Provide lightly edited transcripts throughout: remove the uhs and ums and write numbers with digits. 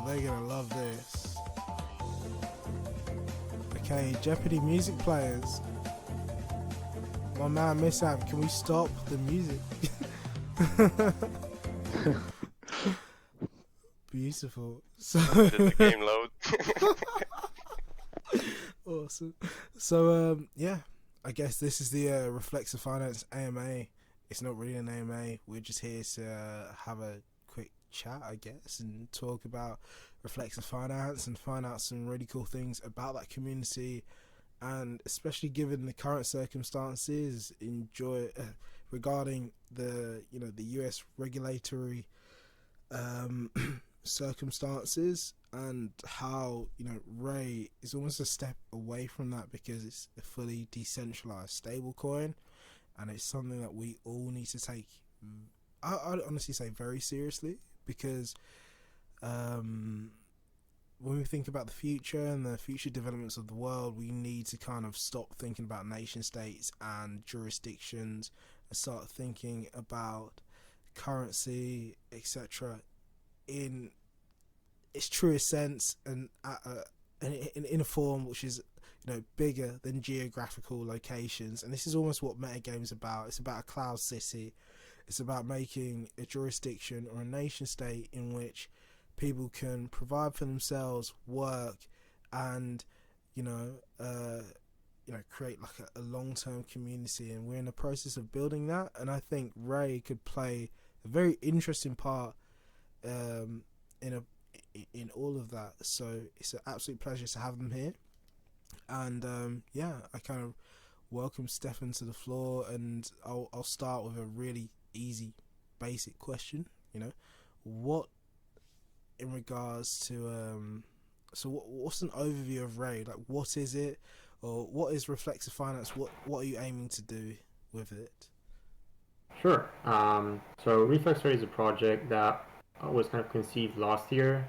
they're gonna love this. Okay, Jeopardy music players. My man Mishap, can we stop the music? Beautiful. So Did the game load? awesome. So yeah, I guess this is the Reflexer Finance AMA. It's not really an AMA. We're just here to have a quick chat, I guess, and talk about Reflexer Finance and find out some really cool things about that community, and especially given the current circumstances, regarding the the US regulatory circumstances, and how Ray is almost a step away from that because it's a fully decentralized stablecoin, and it's something that we all need to take, I'd honestly say, very seriously, because when we think about the future and the future developments of the world, we need to kind of stop thinking about nation states and jurisdictions and start thinking about currency, etc., in its truest sense, and in a form which is bigger than geographical locations. And this is almost what MetaGame is about. It's about a cloud city. It's about making a jurisdiction or a nation state in which people can provide for themselves, work, and create like a long-term community. And we're in the process of building that, and I think Ray could play a very interesting part in all of that. So it's an absolute pleasure to have them here. And I kind of welcome Stefan to the floor, and I'll start with a really easy, basic question. What, in regards to what's an overview of Ray? Like, what is it, or what is Reflexer Finance? What are you aiming to do with it? Sure. So Reflexer is a project that was kind of conceived last year,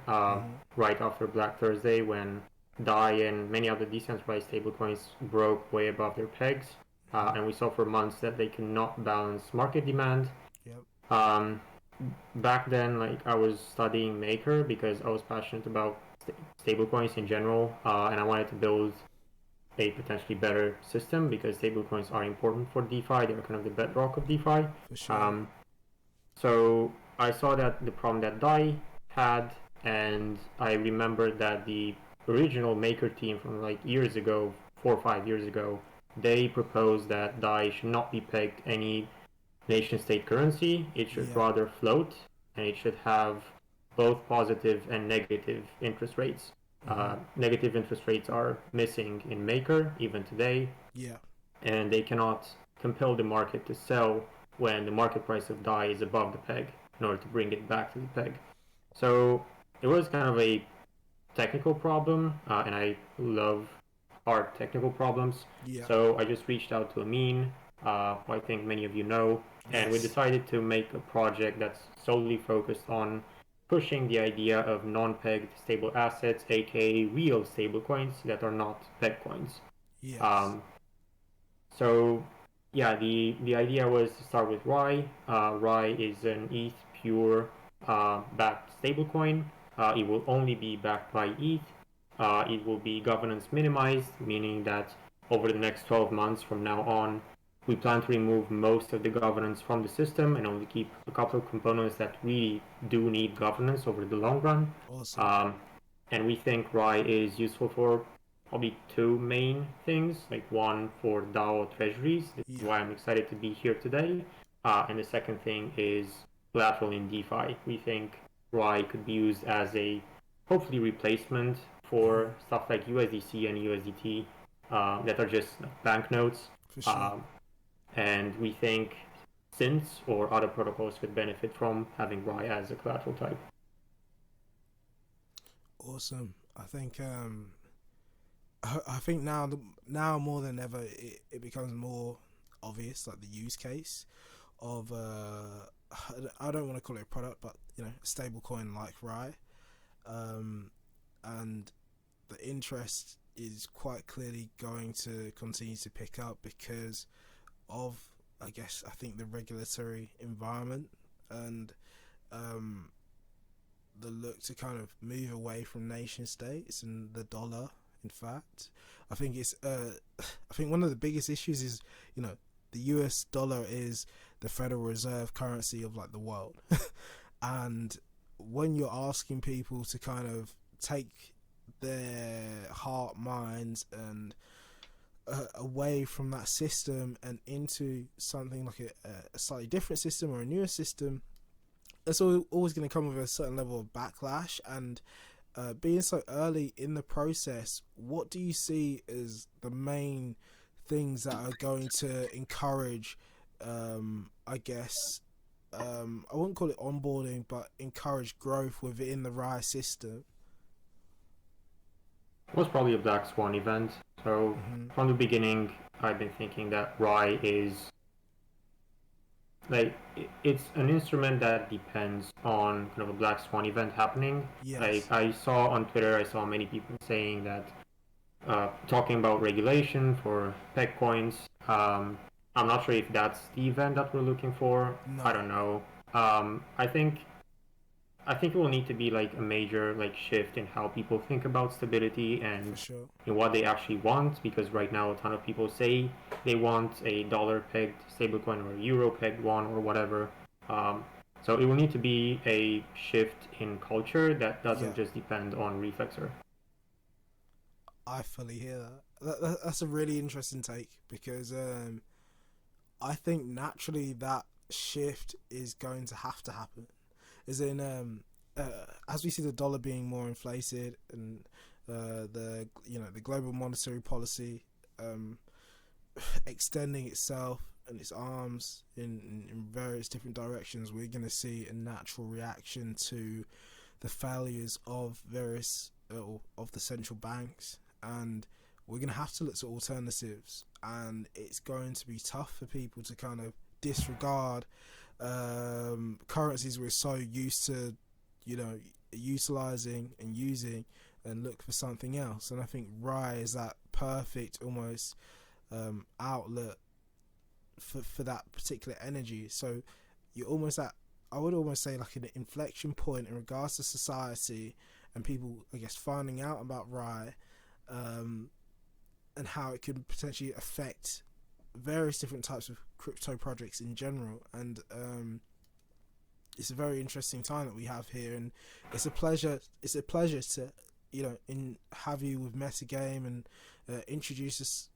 right after Black Thursday, when DAI and many other decentralized stablecoins broke way above their pegs, and we saw for months that they cannot balance market demand. Yep. Back then, like, I was studying Maker because I was passionate about stablecoins in general, and I wanted to build a potentially better system because stablecoins are important for DeFi. They're kind of the bedrock of DeFi. For sure. So I saw that the problem that DAI had, and I remembered that the original Maker team from like years ago, 4 or 5 years ago, they proposed that DAI should not be pegged any nation-state currency. It should rather float, and it should have both positive and negative interest rates. Negative interest rates are missing in Maker even today. Yeah. And they cannot compel the market to sell when the market price of DAI is above the peg in order to bring it back to the peg. So it was kind of a technical problem, and I love hard technical problems. Yeah. So I just reached out to Amin, who I think many of you know, and we decided to make a project that's solely focused on pushing the idea of non-pegged stable assets, aka real stablecoins that are not peg coins. Yes. So yeah, the idea was to start with Rye. Rye is an ETH pure backed stablecoin. It will only be backed by ETH. It will be governance minimized, meaning that over the next 12 months from now on, we plan to remove most of the governance from the system and only keep a couple of components that really do need governance over the long run. Awesome. And we think Rye is useful for probably two main things, like one for DAO treasuries. This is why I'm excited to be here today. And the second thing is collateral in DeFi. We think Rye could be used as a hopefully replacement for stuff like USDC and USDT that are just banknotes. For sure. And we think Synths or other protocols could benefit from having Rye as a collateral type. Awesome. I think now more than ever it becomes more obvious, like the use case of I don't want to call it a product, but a stable coin like Rye, and the interest is quite clearly going to continue to pick up because of, I think, the regulatory environment. And the look to kind of move away from nation states and the dollar. In fact, I think it's I think one of the biggest issues is, you know, the US dollar is the Federal Reserve currency of like the world. And when you're asking people to kind of take their heart, minds, and away from that system and into something like a slightly different system or a newer system, it's always going to come with a certain level of backlash. And being so early in the process, what do you see as the main things that are going to encourage, I guess, I wouldn't call it onboarding, but encourage growth within the RAI system? It was probably a black swan event. So Mm-hmm. from the beginning, I've been thinking that RAI is like it's an instrument that depends on kind of a black swan event happening. Like Yes. I saw on Twitter, I saw many people saying that talking about regulation for peg coins. I'm not sure if that's the event that we're looking for. I No. don't know. I think it will need to be like a major like shift in how people think about stability For and sure. in what they actually want, because right now a ton of people say they want a dollar pegged stablecoin or a euro pegged one or whatever. Um, so it will need to be a shift in culture that doesn't Yeah, just depend on Reflexer. I fully hear that's a really interesting take because I think naturally that shift is going to happen. As in, as we see the dollar being more inflated and the the global monetary policy um, extending itself and its arms in various different directions, we're going to see a natural reaction to the failures of various of the central banks, and we're going to have to look to alternatives, and it's going to be tough for people to kind of disregard currencies we're so used to, you know, utilizing and using, and look for something else. And I think RAI is that perfect almost outlet for that particular energy. So you're almost at, I would almost say, like an inflection point in regards to society and people, I guess, finding out about RAI, um, and how it could potentially affect various different types of crypto projects in general. And it's a very interesting time that we have here, and it's a pleasure. It's a pleasure to, you know, have you with MetaGame and introduce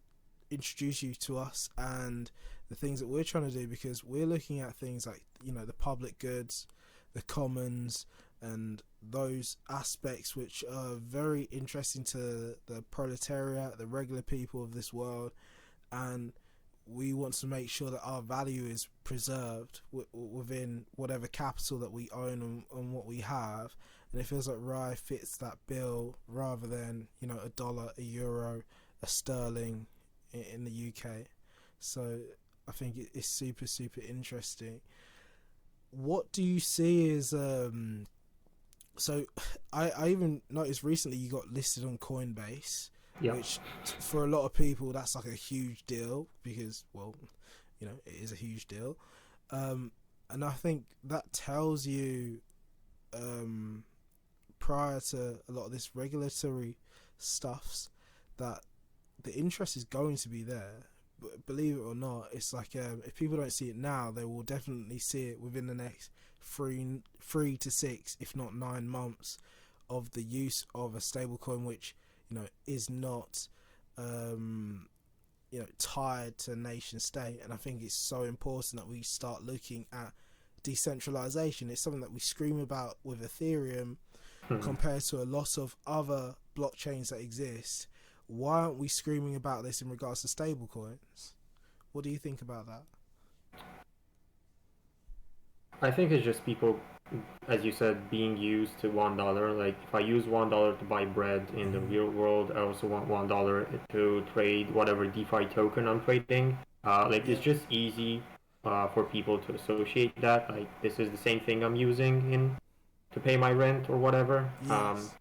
you to us and the things that we're trying to do, because we're looking at things like, you know, the public goods, the commons, and those aspects which are very interesting to the proletariat, the regular people of this world. And we want to make sure that our value is preserved within whatever capital that we own and what we have. And it feels like RAI fits that bill rather than, you know, a dollar, a euro, a sterling in the UK. So I think it's super, super interesting. What do you see as so I even noticed recently you got listed on Coinbase, Yeah. which for a lot of people that's like a huge deal because, well, you know, it is a huge deal. And I think that tells you, prior to a lot of this regulatory stuffs, that the interest is going to be there. But believe it or not, it's like, if people don't see it now, they will definitely see it within the next three to 6, if not 9 months, of the use of a stablecoin, which, you know, is not, tied to a nation state. And I think it's so important that we start looking at decentralization. It's something that we scream about with Ethereum compared to a lot of other blockchains that exist. Why aren't we screaming about this in regards to stablecoins? What do you think about that? I think it's just people, as you said, being used to $1. Like if I use $1 to buy bread in the Mm-hmm. real world, I also want $1 to trade whatever DeFi token I'm trading. Like it's Yeah. just easy for people to associate that. Like this is the same thing I'm using in to pay my rent or whatever. Yes.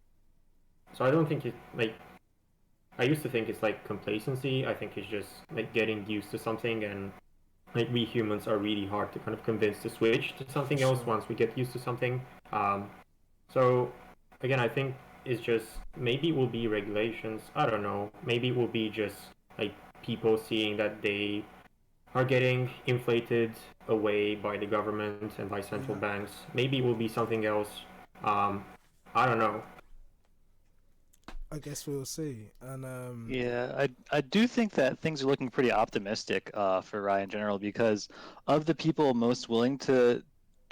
So I don't think it like I used to think it's like complacency. I think it's just like getting used to something, and like we humans are really hard to kind of convince to switch to For something else sure. once we get used to something. Um, So again, I think it's just maybe it will be regulations. I don't know. Maybe it will be just like people seeing that they are getting inflated away by the government and by central Yeah, banks. Maybe it will be something else. Um, I don't know. I guess we'll see. And Yeah, I do think that things are looking pretty optimistic for Rye in general because of the people most willing to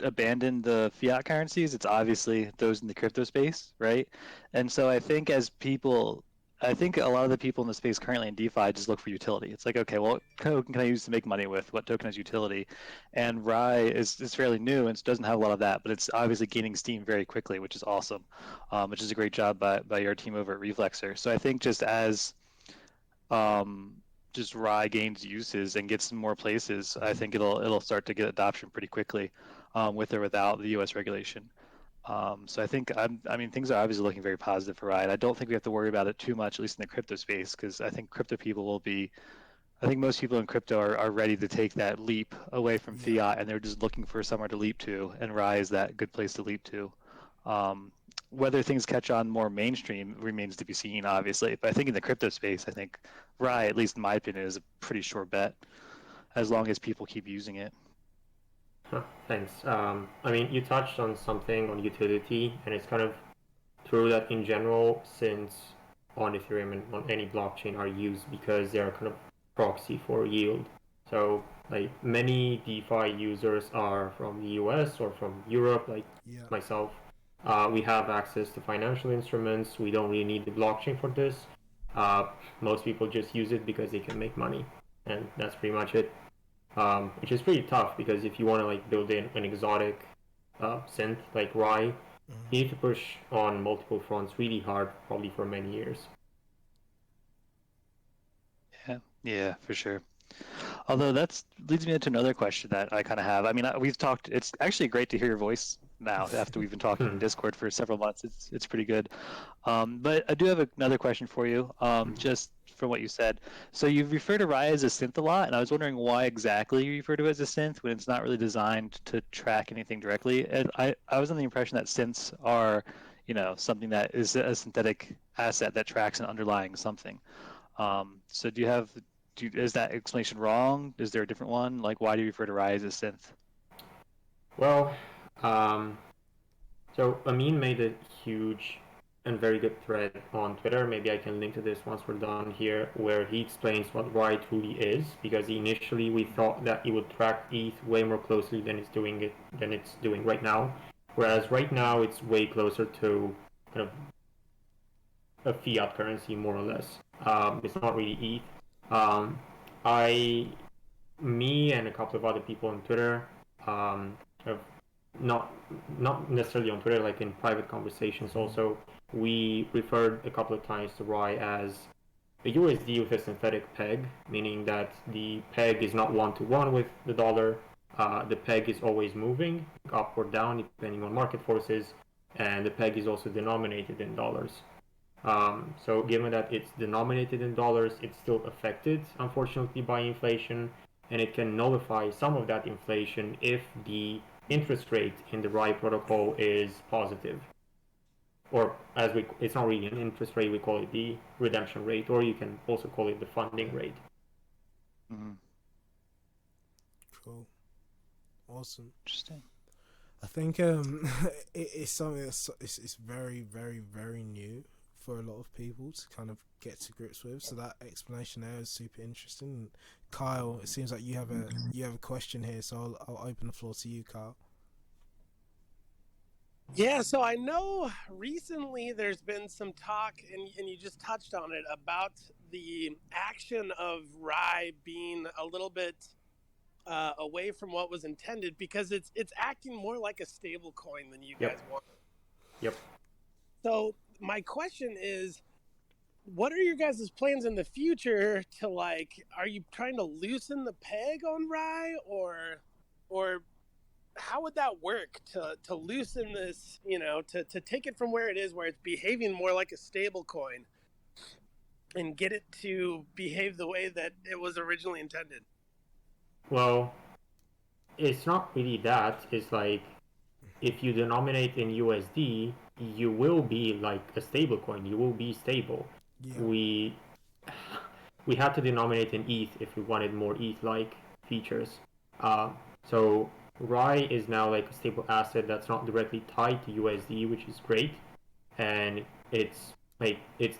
abandon the fiat currencies, it's obviously those in the crypto space, right? And so I think a lot of the people in the space currently in DeFi just look for utility. It's like, okay, well, what token can I use to make money with? What token has utility? And Rye is fairly new and doesn't have a lot of that, but it's obviously gaining steam very quickly, which is awesome, which is a great job by your team over at Reflexer. So I think just as um, just Rye gains uses and gets in more places, I think it'll start to get adoption pretty quickly, with or without the U.S. regulation. So I mean, things are obviously looking very positive for Rye. And I don't think we have to worry about it too much, at least in the crypto space, because I think crypto people will be. I think most people in crypto are ready to take that leap away from yeah, fiat, and they're just looking for somewhere to leap to, and Rye is that good place to leap to. Um, Whether things catch on more mainstream remains to be seen, obviously. But I think in the crypto space, I think Rye, at least in my opinion, is a pretty sure bet as long as people keep using it. Huh, thanks. I mean, you touched on something on utility, and it's kind of true that in general, since on Ethereum and on any blockchain are used because they are kind of proxy for yield. So like many DeFi users are from the US or from Europe, like yeah, myself. We have access to financial instruments. We don't really need the blockchain for this. Uh, Most people just use it because they can make money, and that's pretty much it. Which is pretty tough because if you want to like build in an exotic synth like Rye, mhm. you need to push on multiple fronts really hard, probably for many years. Yeah, yeah, for sure. Although that's leads me into another question that I kind of have. I mean, we've talked. It's actually great to hear your voice now after we've been talking in Hmm. Discord for several months. It's pretty good. But I do have another question for you. Just from what you said. So you refer to Rye as a synth a lot, and I was wondering why exactly you refer to it as a synth when it's not really designed to track anything directly. And I was under the impression that synths are, something that is a synthetic asset that tracks an underlying something. So is that explanation wrong? Is there a different one? Like, why do you refer to Rye as a synth? Well, um, so Amin made a huge and very good thread on Twitter. Maybe I can link to this once we're done here, where he explains what Rye truly is. Because initially we thought that it would track ETH way more closely than it's doing right now. Whereas right now it's way closer to kind of a fiat currency, more or less. It's not really ETH. I, me, and a couple of other people on Twitter have not not necessarily on Twitter, like in private conversations. Mhm. Also, we referred a couple of times to Rye as a USD with a synthetic peg, meaning that the peg is not one to one with the dollar. The peg is always moving up or down depending on market forces, and the peg is also denominated in dollars. So given that it's denominated in dollars, it's still affected, unfortunately, by inflation, and it can nullify some of that inflation if the interest rate in the RAI protocol is positive. Or it's not really an interest rate, we call it the redemption rate, or you can also call it the funding rate. Hmm. Cool, awesome. Interesting. I think it's something it's very, very, very new for a lot of people to kind of get to grips with. So that explanation there is super interesting. And Kyle, it seems like you have a question here, so I'll open the floor to you, Kyle. Yeah, so I know recently there's been some talk, and you just touched on it, about the action of Rye being a little bit away from what was intended because it's acting more like a stable coin than you Yep, guys want. yep. So my question is, what are your guys' plans in the future to like? Are you trying to loosen the peg on Rye, or how would that work to loosen this, to take it from where it is, where it's behaving more like a stable coin, and get it to behave the way that it was originally intended? Well, it's not really that. It's like if you denominate in USD, you will be like a stablecoin. You will be stable. Yeah. We we had to denominate in ETH if we wanted more ETH-like features. Uh, so Rye is now like a stable asset that's not directly tied to USD, which is great, and it's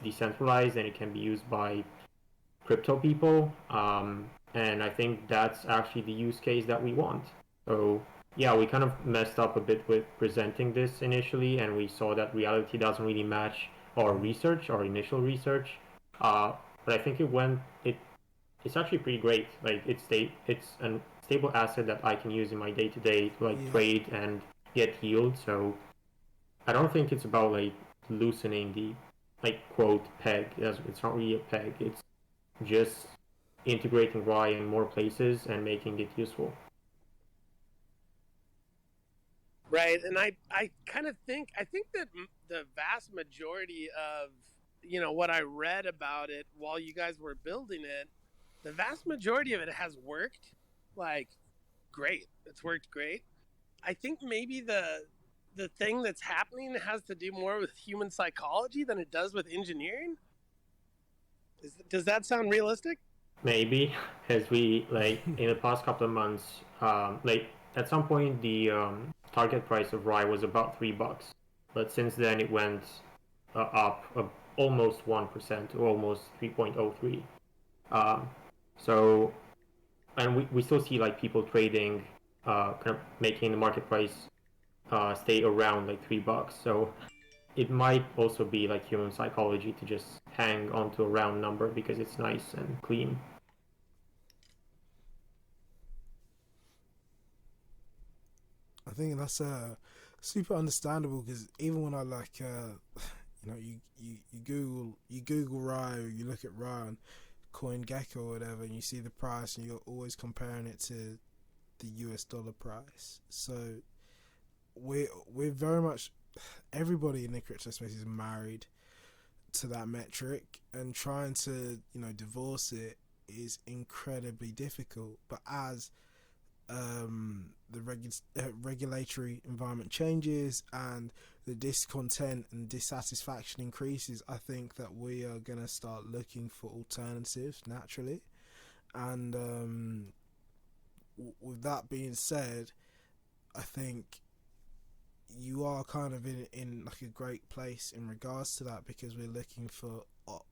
decentralized and it can be used by crypto people. And I think that's actually the use case that we want. So yeah, we kind of messed up a bit with presenting this initially, and we saw that reality doesn't really match our research, our initial research. But I think it's actually pretty great. Like it's a stable asset that I can use in my day to day, like Yeah. trade and get yield. So I don't think it's about like loosening the like quote peg. It's not really a peg. It's just integrating Rye in more places and making it useful. Right, and I kind of think that the vast majority of what I read about it while you guys were building it, the vast majority of it has worked like great. It's worked great. I think maybe the thing that's happening has to do more with human psychology than it does with engineering. Does that sound realistic? Maybe as we like in the past couple of months, like at some point the target price of Rye was about $3, but since then it went up almost 1% or almost 3.03. Um, so and we still see like people trading, kind of making the market price stay around like $3. So it might also be like human psychology to just hang onto a round number because it's nice and clean. I think that's super understandable because even when I like you Google Rye or you look at Rye on CoinGecko or whatever and you see the price and you're always comparing it to the US dollar price. So we're very much, everybody in the crypto space is married to that metric, and trying to divorce it is incredibly difficult. But as the regulatory environment changes and the discontent and dissatisfaction increases, I think that we are going to start looking for alternatives naturally. And with that being said, I think you are kind of in like a great place in regards to that because we're looking for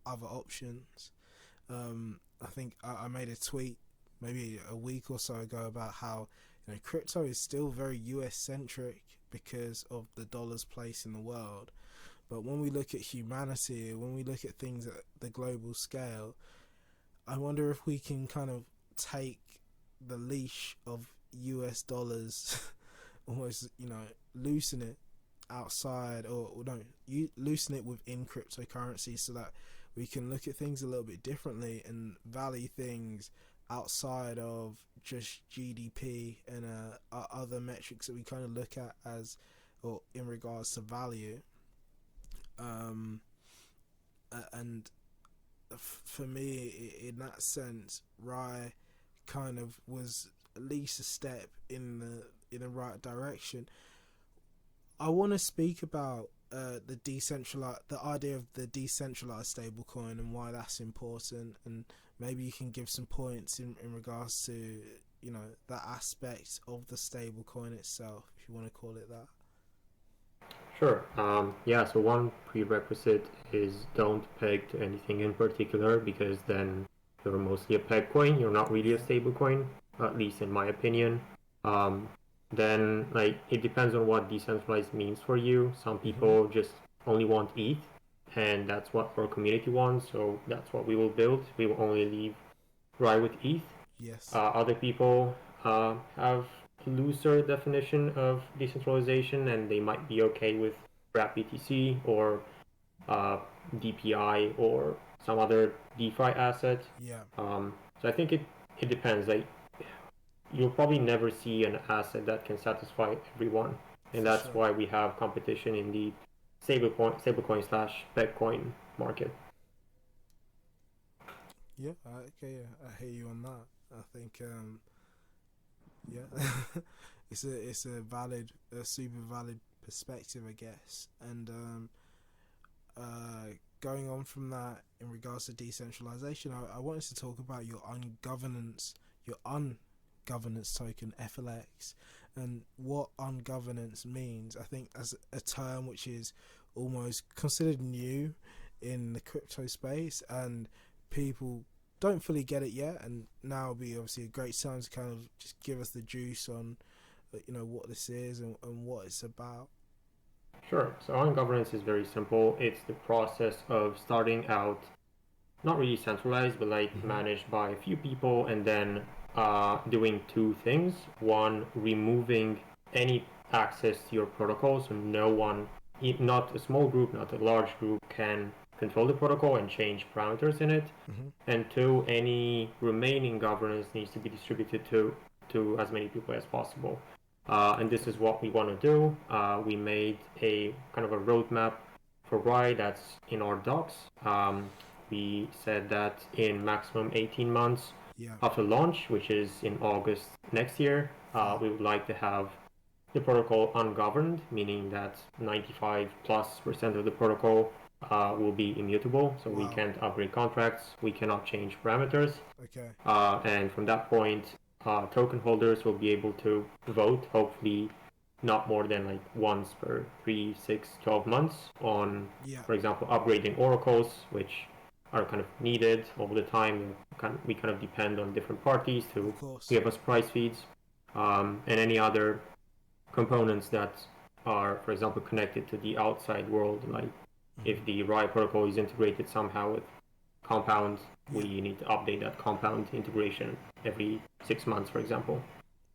other options. I think I made a tweet maybe a week or so ago about how crypto is still very US centric because of the dollar's place in the world. But when we look at humanity, when we look at things at the global scale, I wonder if we can kind of take the leash of US dollars almost loosen it outside, or no, you loosen it within cryptocurrency so that we can look at things a little bit differently and value things outside of just GDP and other metrics that we kind of look at as or in regards to value. And for me, in that sense, Rye kind of was at least a step in the right direction. I want to speak about the idea of the decentralized stablecoin and why that's important, and maybe you can give some points in regards to that aspect of the stablecoin itself, if you want to call it that. Sure. Yeah, so one prerequisite is don't peg to anything in particular because then you're mostly a peg coin. You're not really a stable coin, at least in my opinion. Then, like, it depends on what decentralized means for you. Some people just only want ETH, and that's what our community wants, so that's what we will build. We will only leave Rye with ETH. Yes. Other people have looser definition of decentralization, and they might be okay with wrap BTC or DPI or some other DeFi asset. Yeah. So I think it depends. Like you'll probably never see an asset that can satisfy everyone, and that's why we have competition in the stablecoin slash Bitcoin market. Yeah. Okay. Yeah, I hear you on that. I think. Yeah. it's a super valid perspective, I guess. And going on from that, in regards to decentralization, I wanted to talk about your ungovernance token FLX, and what ungovernance means. I think as a term which is almost considered new in the crypto space, and people don't fully get it yet, and now would be obviously a great time to kind of just give us the juice on what this is and what it's about. Sure. So on governance is very simple. It's the process of starting out not really centralized, but like managed by a few people, and then doing two things. One, removing any access to your protocol, so no one, not a small group, not a large group, can control the protocol and change parameters in it. And two, any remaining governance needs to be distributed to as many people as possible. And this is what we want to do. We made a kind of a roadmap for why that's in our docs. We said that in maximum 18 months after launch, which is in August next year, we would like to have the protocol ungoverned, meaning that 95+% of the protocol will be immutable, so we can't upgrade contracts, we cannot change parameters. Okay. And from that point, token holders will be able to vote, hopefully not more than like once per 3, 6, 12 months on, for example, upgrading oracles, which are kind of needed all the time. We kind of depend on different parties to give us price feeds, and any other components that are, for example, connected to the outside world, like if the RAI protocol is integrated somehow with Compound, we need to update that Compound integration every 6 months, for example.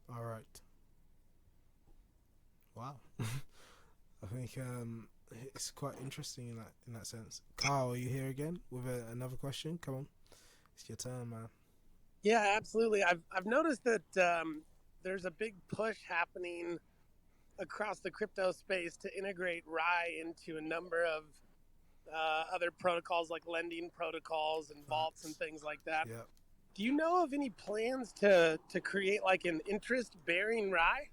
All right. Wow. I think it's quite interesting in that sense. Kyle, are you here again with another question? Come on, it's your turn, man. Yeah, absolutely. I've noticed that there's a big push happening across the crypto space to integrate RAI into a number of other protocols, like lending protocols and vaults and things like that. Yeah. Do you know of any plans to create like an interest-bearing RAI?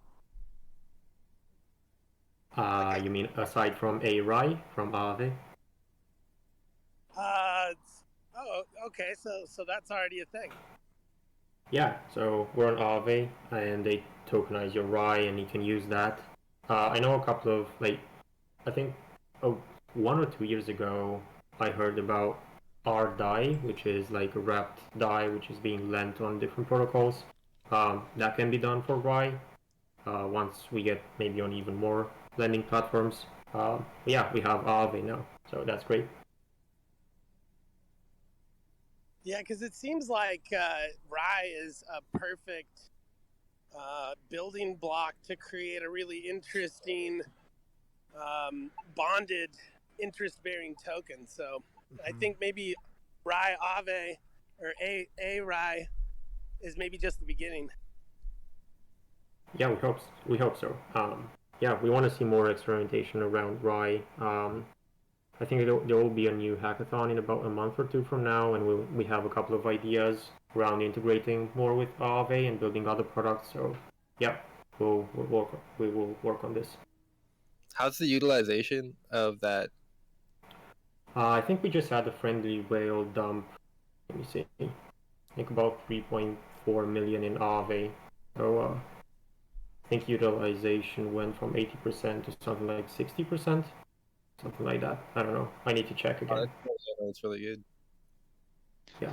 You mean aside from a RAI from Aave? Okay. So that's already a thing. Yeah, so we're on Aave, and they tokenize your RAI, and you can use that. I know a couple of, like, I think 1 or 2 years ago, I heard about RDAI, which is like a wrapped DAI, which is being lent on different protocols. That can be done for RAI once we get maybe on even more lending platforms. Yeah, we have Aave now, so that's great. Yeah, because it seems like RAI is a perfect building block to create a really interesting bonded interest-bearing token. So I think maybe RAI Aave or a RAI is maybe just the beginning. Yeah, we hope so. Yeah, we want to see more experimentation around RAI. I think there will be a new hackathon in about a month or two from now, and we have a couple of ideas around integrating more with Aave and building other products. So yeah, we will work on this. How's the utilization of that? I think we just had a friendly whale dump. Let me see. I think about 3.4 million in Aave. So I think utilization went from 80% to something like 60%. Something like that. I don't know. I need to check again. That's really good. Yeah.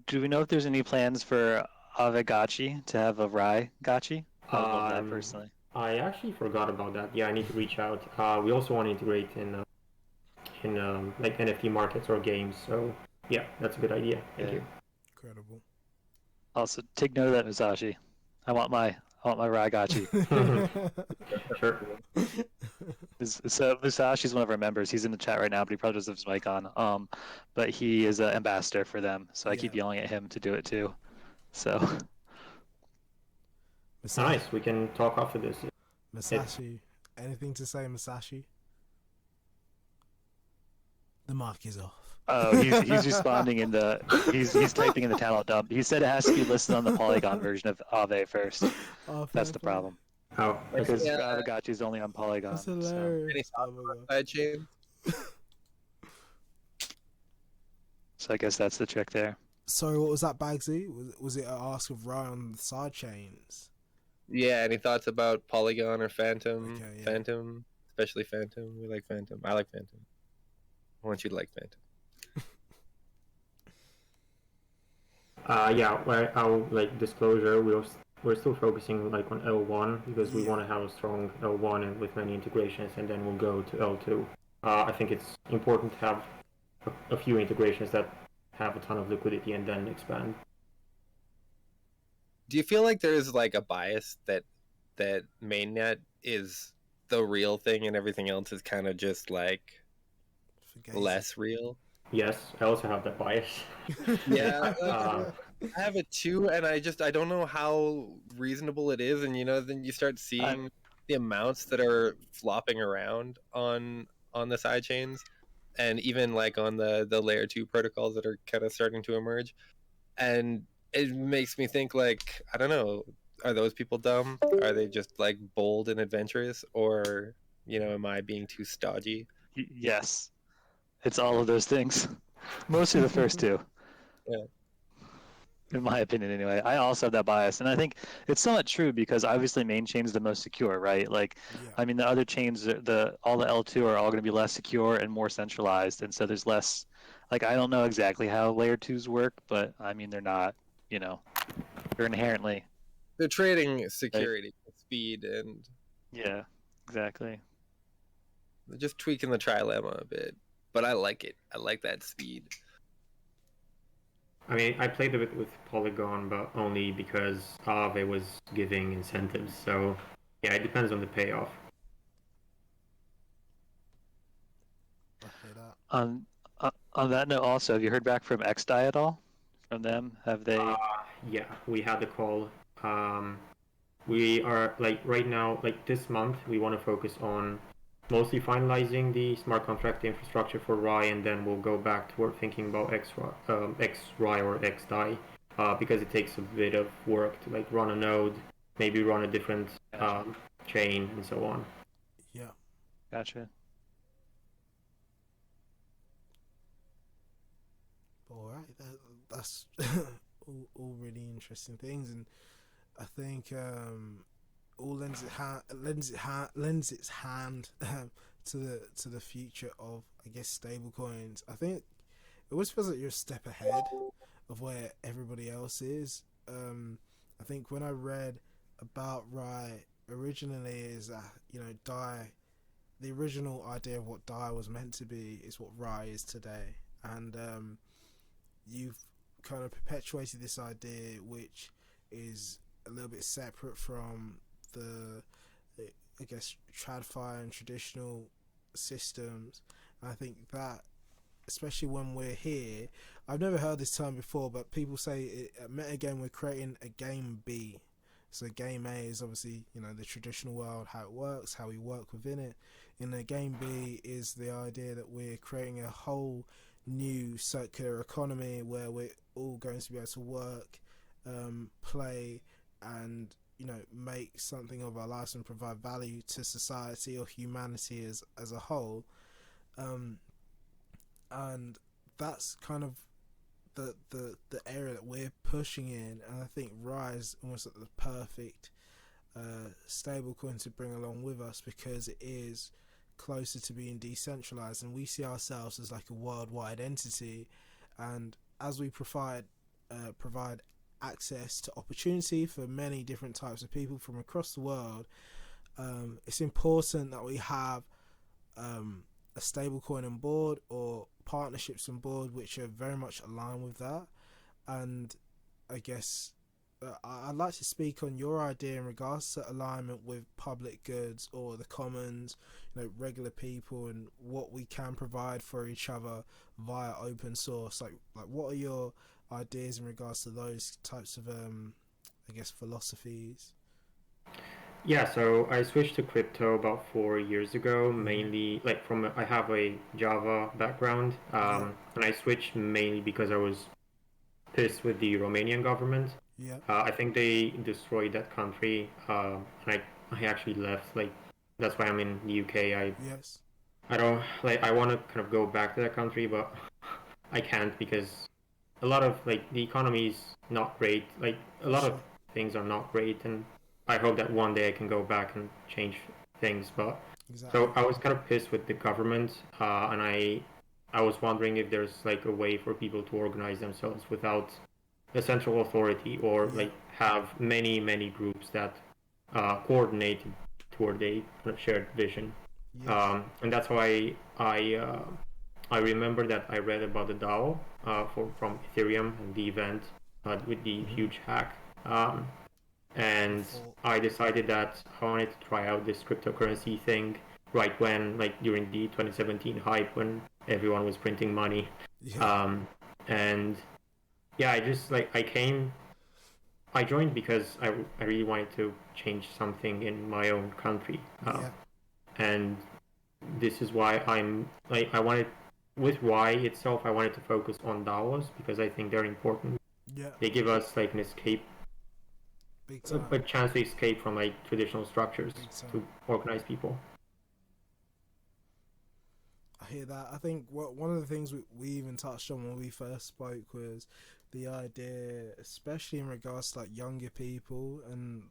Do we know if there's any plans for Aave Gachi to have a RAI Gachi? I would love that personally. I actually forgot about that. Yeah, I need to reach out. We also want to integrate in like NFT markets or games. So yeah, that's a good idea. Thank you. Incredible. Also, take note of that, Musashi. I want my RAI Gachi. Sure. So Musashi's one of our members. He's in the chat right now, but he probably doesn't have his mic on. But he is an ambassador for them, so I keep yelling at him to do it too. So nice. We can talk after this. Musashi, anything to say, Musashi? The mic is off. Oh, he's responding in the he's typing in the talent dump. He said it has to be listed on the Polygon version of Aave first. Oh, That's fair the play. problem Oh, I see. because Yeah. Ravagachi is only on That's Polygon. So Any hilarious. Oh thoughts my on god. sidechain? I guess that's the trick there. Sorry, what was that, Bagsy? Was it an ask of Ryan on the side chains? Yeah, any thoughts about Polygon or Phantom? Okay, yeah. Phantom, especially Phantom. We like Phantom. I like Phantom. I want you to like Phantom. Yeah, well, our like disclosure, we're still focusing like on L1 because we Yeah. want to have a strong L1 and with many integrations, and then we'll go to L2. I think it's important to have a few integrations that have a ton of liquidity and then expand. Do you feel like there's like a bias that mainnet is the real thing and everything else is kind of just like Fugazi. less real? Yes, I also have that bias. Yeah, Uh, I have it too, and I don't know how reasonable it is, and then you start seeing the amounts that are flopping around on the side chains, and even like on the layer 2 protocols that are kind of starting to emerge, and it makes me think like, I don't know, are those people dumb? Are they just like bold and adventurous, or am I being too stodgy? Yes, it's all of those things. Mostly the first two. Yeah. In my opinion anyway. I also have that bias, and I think it's somewhat true because obviously main chain is the most secure, right? Like, Yeah. I mean, the other chains, all the L2 are all going to be less secure and more centralized, and so there's less. Like, I don't know exactly how layer 2s work, but I mean, they're not, they're inherently They're trading right. security, speed, and Yeah, exactly. they're just tweaking the trilemma a bit. But I like it. I like that speed. I mean, I played a bit with Polygon, but only because Aave was giving incentives. So, yeah, it depends on the payoff. I hear that. On that note, also, have you heard back from XDie at all? From them, have they? Yeah, we had the call. We are like right now, like this month, we want to focus on mostly finalizing the smart contract infrastructure for Rye, and then we'll go back toward thinking about XRY or XDie, because it takes a bit of work to like run a node, maybe run a different Gotcha. chain, and so on. Yeah. Gotcha. All right. That's all really interesting things, and I think all lends its hand to the future of, I guess, stablecoins. I think it always feels like you're a step ahead of where everybody else is. I think when I read about Rye originally, is that Dai, the original idea of what Dai was meant to be is what Rye is today, and you've kind of perpetuated this idea, which is a little bit separate from the, I guess, TradFi and traditional systems. And I think that, especially when we're here, I've never heard this term before, but people say at MetaGame we're creating a game B. So game A is obviously the traditional world, how it works, how we work within it. In the game B is the idea that we're creating a whole new circular economy where we're all going to be able to work, play, and make something of our lives and provide value to society or humanity as a whole, and that's kind of the area that we're pushing in. And I think Rise almost like the perfect stablecoin to bring along with us, because it is closer to being decentralized, and we see ourselves as like a worldwide entity. And as we provide access to opportunity for many different types of people from across the world, it's important that we have a stablecoin on board or partnerships on board which are very much aligned with that. And I guess I'd like to speak on your idea in regards to alignment with public goods or the commons, regular people, and what we can provide for each other via open source. Like what are your ideas in regards to those types of I guess philosophies? Yeah, so I switched to crypto about 4 years ago, Mm-hmm. mainly like I have a Java background, Yeah, and I switched mainly because I was pissed with the Romanian government. yeah, I think they destroyed that country, and I actually left. Like that's why I'm in the UK. yes, I don't like I want to kind of go back to that country, but I can't because a lot of like the economy is not great. Like a lot of sure, things are not great, and I hope that one day I can go back and change things. But exactly. so I was kind of pissed with the government, and I was wondering if there's like a way for people to organize themselves without a central authority, or Yeah, like have many groups that coordinate toward a shared vision. yes, And that's why I remember that I read about the DAO from Ethereum and the event with the mm-hmm. huge hack. The And fork. I decided that I wanted to try out this cryptocurrency thing right when, like, during the 2017 hype when everyone was printing money. Yeah, Um, and yeah, I joined because I really wanted to change something in my own country. yeah, And this is why I wanted, with Y itself, I wanted to focus on DAOs because I think they're important. yeah, They give us like an escape, big a time, chance to escape from like traditional structures big time. to organize people. I hear that. I think one of the things we even touched on when we first spoke was the idea, especially in regards to like younger people and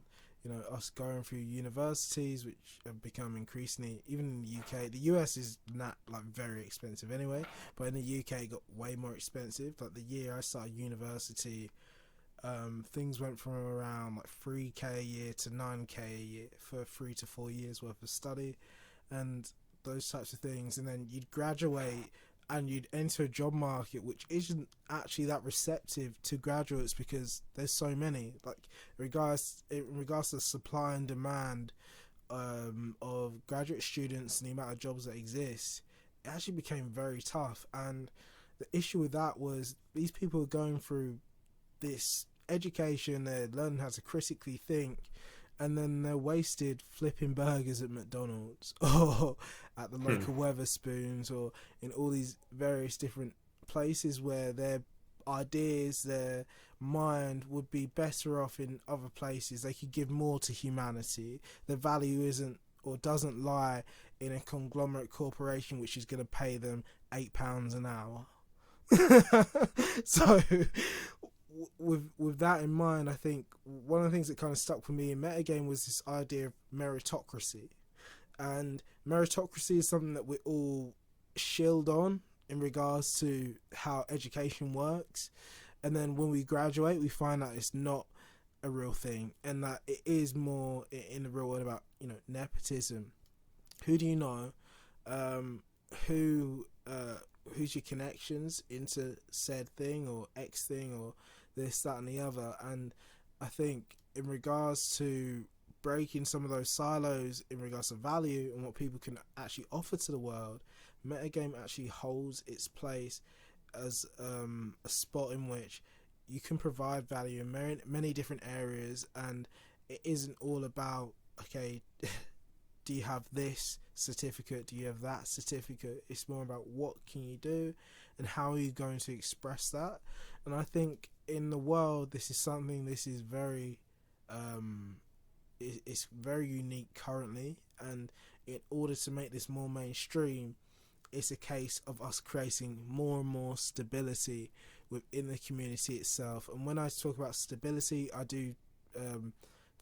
us going through universities, which have become increasingly, even in the UK. The US is not like very expensive anyway, but in the UK it got way more expensive. Like the year I started university, things went from around like 3k a year to 9k a year for 3 to 4 years worth of study, and those types of things. And then you'd graduate and you'd enter a job market which isn't actually that receptive to graduates because there's so many. Like in regards to supply and demand of graduate students and the amount of jobs that exist, it actually became very tough. And the issue with that was these people are going through this education, they're learning how to critically think, and then they're wasted flipping burgers at McDonald's or at the Hmm. local Weatherspoons or in all these various different places where their ideas, their mind would be better off in other places. They could give more to humanity. Their value isn't or doesn't lie in a conglomerate corporation which is going to pay them £8 an hour. So with that in mind, I think one of the things that kind of stuck with me in metagame was this idea of meritocracy. And meritocracy is something that we all shield on in regards to how education works. And then when we graduate, we find out it's not a real thing, and that it is more in the real world about nepotism. Who do you know? Who who's your connections into said thing or X thing or this, that, and the other. And I think in regards to breaking some of those silos in regards to value and what people can actually offer to the world, metagame actually holds its place as a spot in which you can provide value in many different areas, and it isn't all about, okay, do you have this certificate, do you have that certificate. It's more about what can you do and how are you going to express that. And I think in the world this is very it's very unique currently, and in order to make this more mainstream, it's a case of us creating more and more stability within the community itself. And when I talk about stability, I do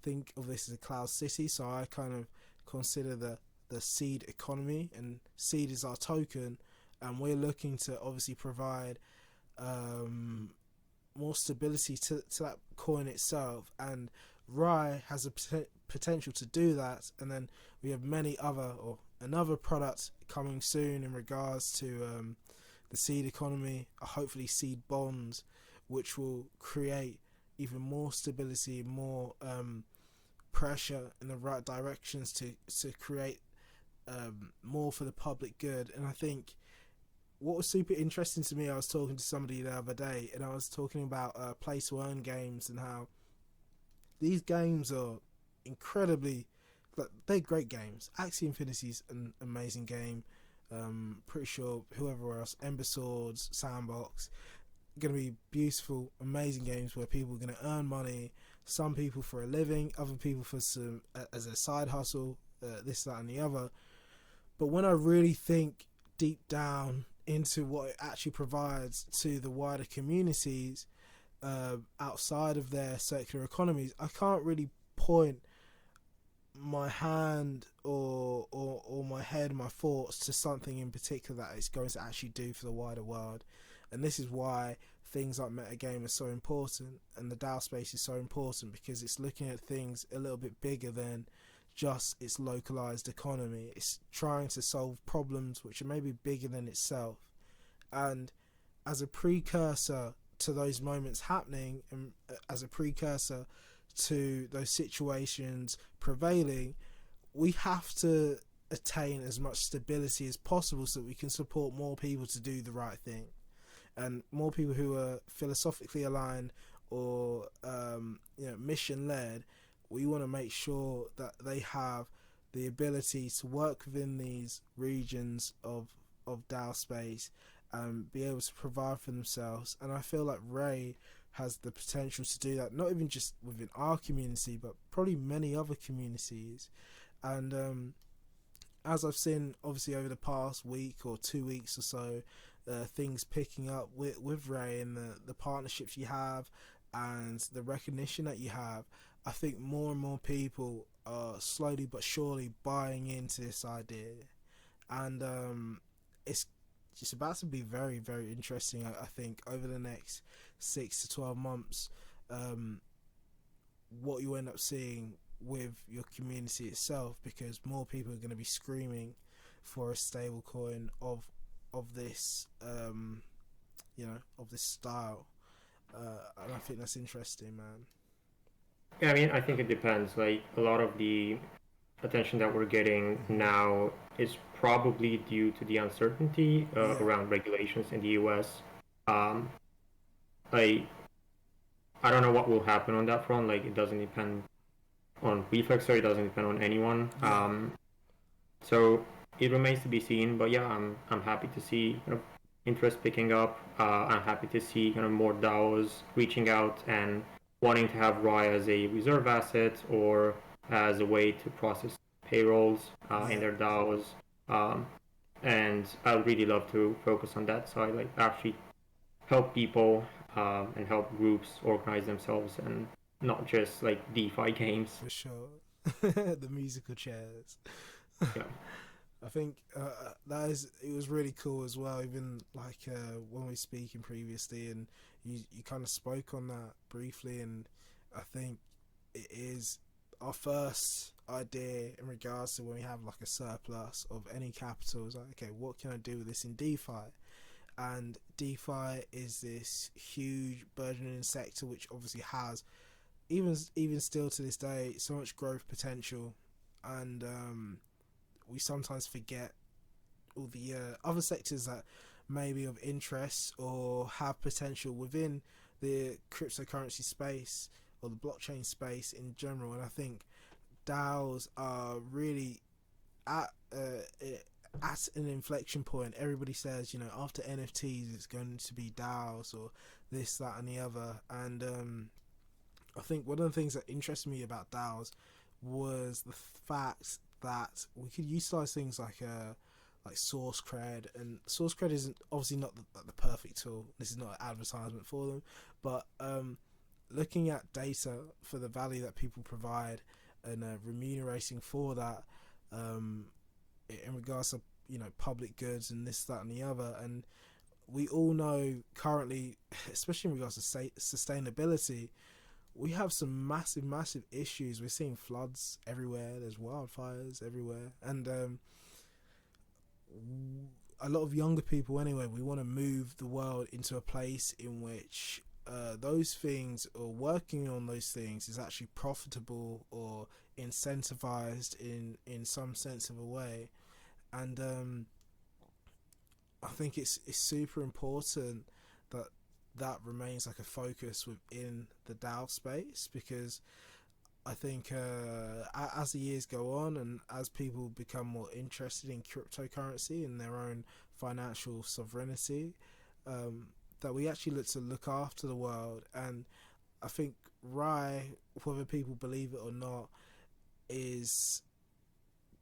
think of this as a cloud city, so I kind of consider the seed economy, and seed is our token, and we're looking to obviously provide more stability to that coin itself, and Rye has a potential to do that. And then we have many other, or another product coming soon in regards to the seed economy, hopefully seed bonds, which will create even more stability, more pressure in the right directions to create more for the public good. And I think what was super interesting to me, I was talking to somebody the other day, and I was talking about play to earn games and how these games are incredibly they're great games. Axie Infinity's an amazing game. Pretty sure whoever else, Ember Swords, Sandbox, going to be beautiful, amazing games where people are going to earn money. Some people for a living, other people for some as a side hustle, this, that, and the other. But when I really think deep down into what it actually provides to the wider communities outside of their circular economies, I can't really point my hand or my head, my thoughts to something in particular that it's going to actually do for the wider world. And this is why things like MetaGame are so important, and the DAO space is so important, because it's looking at things a little bit bigger than just its localized economy. It's trying to solve problems which are maybe bigger than itself. And as a precursor to those moments happening, and as a precursor to those situations prevailing, we have to attain as much stability as possible so that we can support more people to do the right thing, and more people who are philosophically aligned or mission led. We want to make sure that they have the ability to work within these regions of DAO space and be able to provide for themselves. And I feel like Ray has the potential to do that, not even just within our community, but probably many other communities. And as I've seen, obviously, over the past week or 2 weeks or so, things picking up with Ray and the partnerships you have and the recognition that you have, I think more and more people are slowly but surely buying into this idea. And it's just about to be very, very interesting, I think, over the next 6 to 12 months, what you end up seeing with your community itself, because more people are going to be screaming for a stablecoin of this of this style, and I think that's interesting, man. Yeah, I mean, I think it depends. Like, a lot of the attention that we're getting now is probably due to the uncertainty around regulations in the US. I I don't know what will happen on that front. Like, it doesn't depend on Reflexer, it doesn't depend on anyone. So it remains to be seen. But yeah, I'm happy to see interest picking up. I'm happy to see more DAOs reaching out and wanting to have RAI as a reserve asset or as a way to process payrolls in their DAOs. And I'd really love to focus on that side, like actually help people and help groups organize themselves, and not just like DeFi games. For sure. The musical chairs. Yeah. I think it was really cool as well, even like when we were speaking previously, and you kind of spoke on that briefly, and I think it is our first idea in regards to when we have like a surplus of any capital. Is like, okay, what can I do with this in DeFi? And DeFi is this huge burgeoning sector which obviously has, even still to this day, so much growth potential, and we sometimes forget all the other sectors that may be of interest or have potential within the cryptocurrency space or the blockchain space in general. And I think DAOs are really at an inflection point. Everybody says, after NFTs it's going to be DAOs or this, that, and the other. And I think one of the things that interested me about DAOs was the fact that we could utilize things like source cred, and source cred isn't obviously not the perfect tool. This is not an advertisement for them, but looking at data for the value that people provide and remunerating for that in regards to public goods and this, that, and the other. And we all know currently, especially in regards to sustainability, we have some massive issues. We're seeing floods everywhere, there's wildfires everywhere, and a lot of younger people anyway, we want to move the world into a place in which those things, or working on those things, is actually profitable or incentivized in some sense of a way. And I think it's super important that remains like a focus within the DAO space, because I think as the years go on and as people become more interested in cryptocurrency and their own financial sovereignty, that we actually look after the world. And I think Rye, whether people believe it or not, is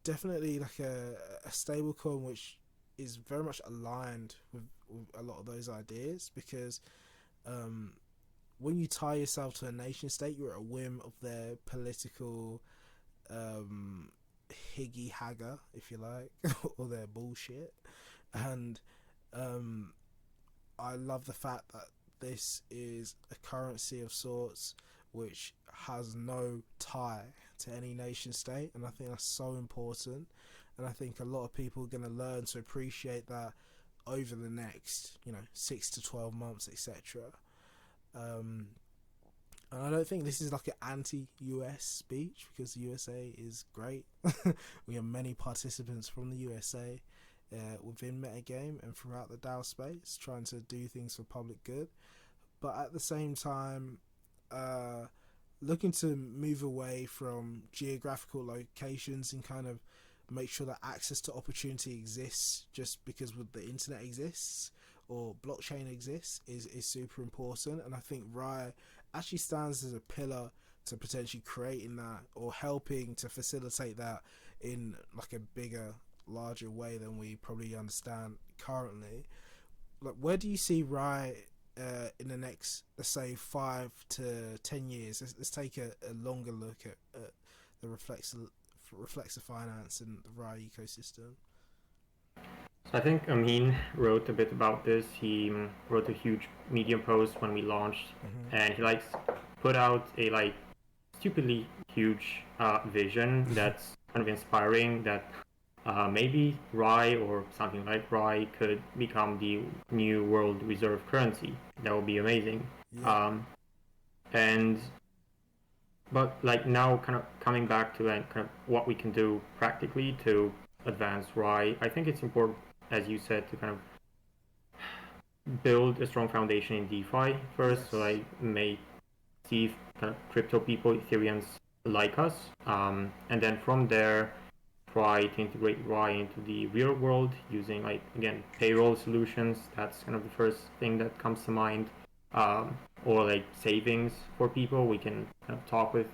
definitely like a stable coin which is very much aligned with a lot of those ideas, because when you tie yourself to a nation state, you're at a whim of their political higgy hagger, if you like, or their bullshit. And I love the fact that this is a currency of sorts which has no tie to any nation state, and I think that's so important. And I think a lot of people are going to learn to appreciate that over the next 6 to 12 months, etc. And I don't think this is like an anti-US speech, because the USA is great. We have many participants from the USA within MetaGame and throughout the DAO space trying to do things for public good. But at the same time, looking to move away from geographical locations and kind of make sure that access to opportunity exists just because the internet exists or blockchain exists is super important. And I think Rye actually stands as a pillar to potentially creating that or helping to facilitate that in like a bigger, larger way than we probably understand currently. Like, where do you see Rye in the next, let's say, 5 to 10 years? Let's take a longer look at the Reflexer Finance and the Rye ecosystem. So I think Amin wrote a bit about this. He wrote a huge Medium post when we launched, and he put out a stupidly huge vision that's kind of inspiring, that maybe Rye or something like Rye could become the new world reserve currency. That would be amazing. Yeah. But now kind of coming back to kind of what we can do practically to advance Rye, I think it's important, as you said, to kind of build a strong foundation in DeFi first. Yes. So see if kind of crypto people, Ethereans like us, and then from there try to integrate Rye into the real world using again payroll solutions. That's kind of the first thing that comes to mind. Or savings for people. We can kind of talk with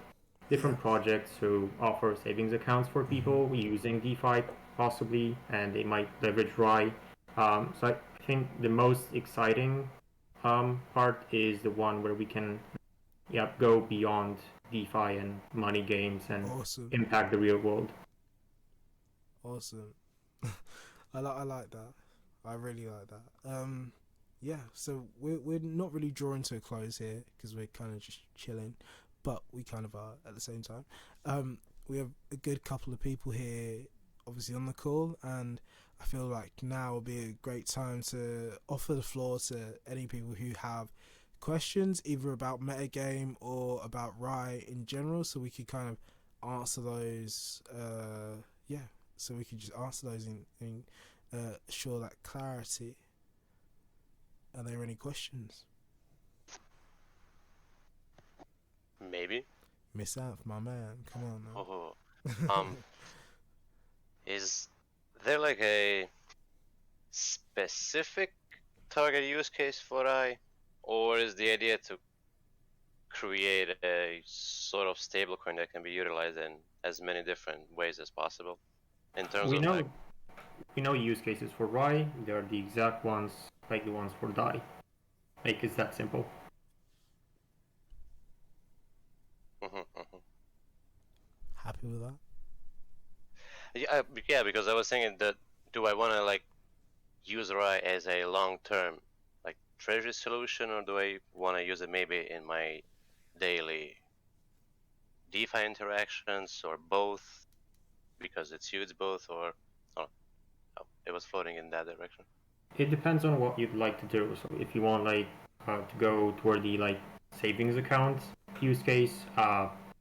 different projects who offer savings accounts for people using DeFi possibly, and they might leverage Rye. So I think the most exciting part is the one where we can go beyond DeFi and money games and impact the real world. Awesome. I like that. I really like that. Yeah, so we're not really drawing to a close here because we're kind of just chilling, but we kind of are at the same time. We have a good couple of people here obviously on the call, and I feel like now will be a great time to offer the floor to any people who have questions either about MetaGame or about Rye in general, so we could kind of answer those. So we could just answer those and assure that clarity. Are there any questions? Maybe. Miss Anth, my man, come on now. Is there a specific target use case for Rye, or is the idea to create a sort of stablecoin that can be utilized in as many different ways as possible? In terms we of know use cases for Rye. They are the exact ones like the ones for DAI. It's that simple. Happy with that? Yeah, because I was thinking that, do I want to use Rye as a long-term treasury solution, or do I want to use it maybe in my daily DeFi interactions, or both, because it suits both, or it was floating in that direction? It depends on what you'd like to do. So if you want to go toward the savings account use case,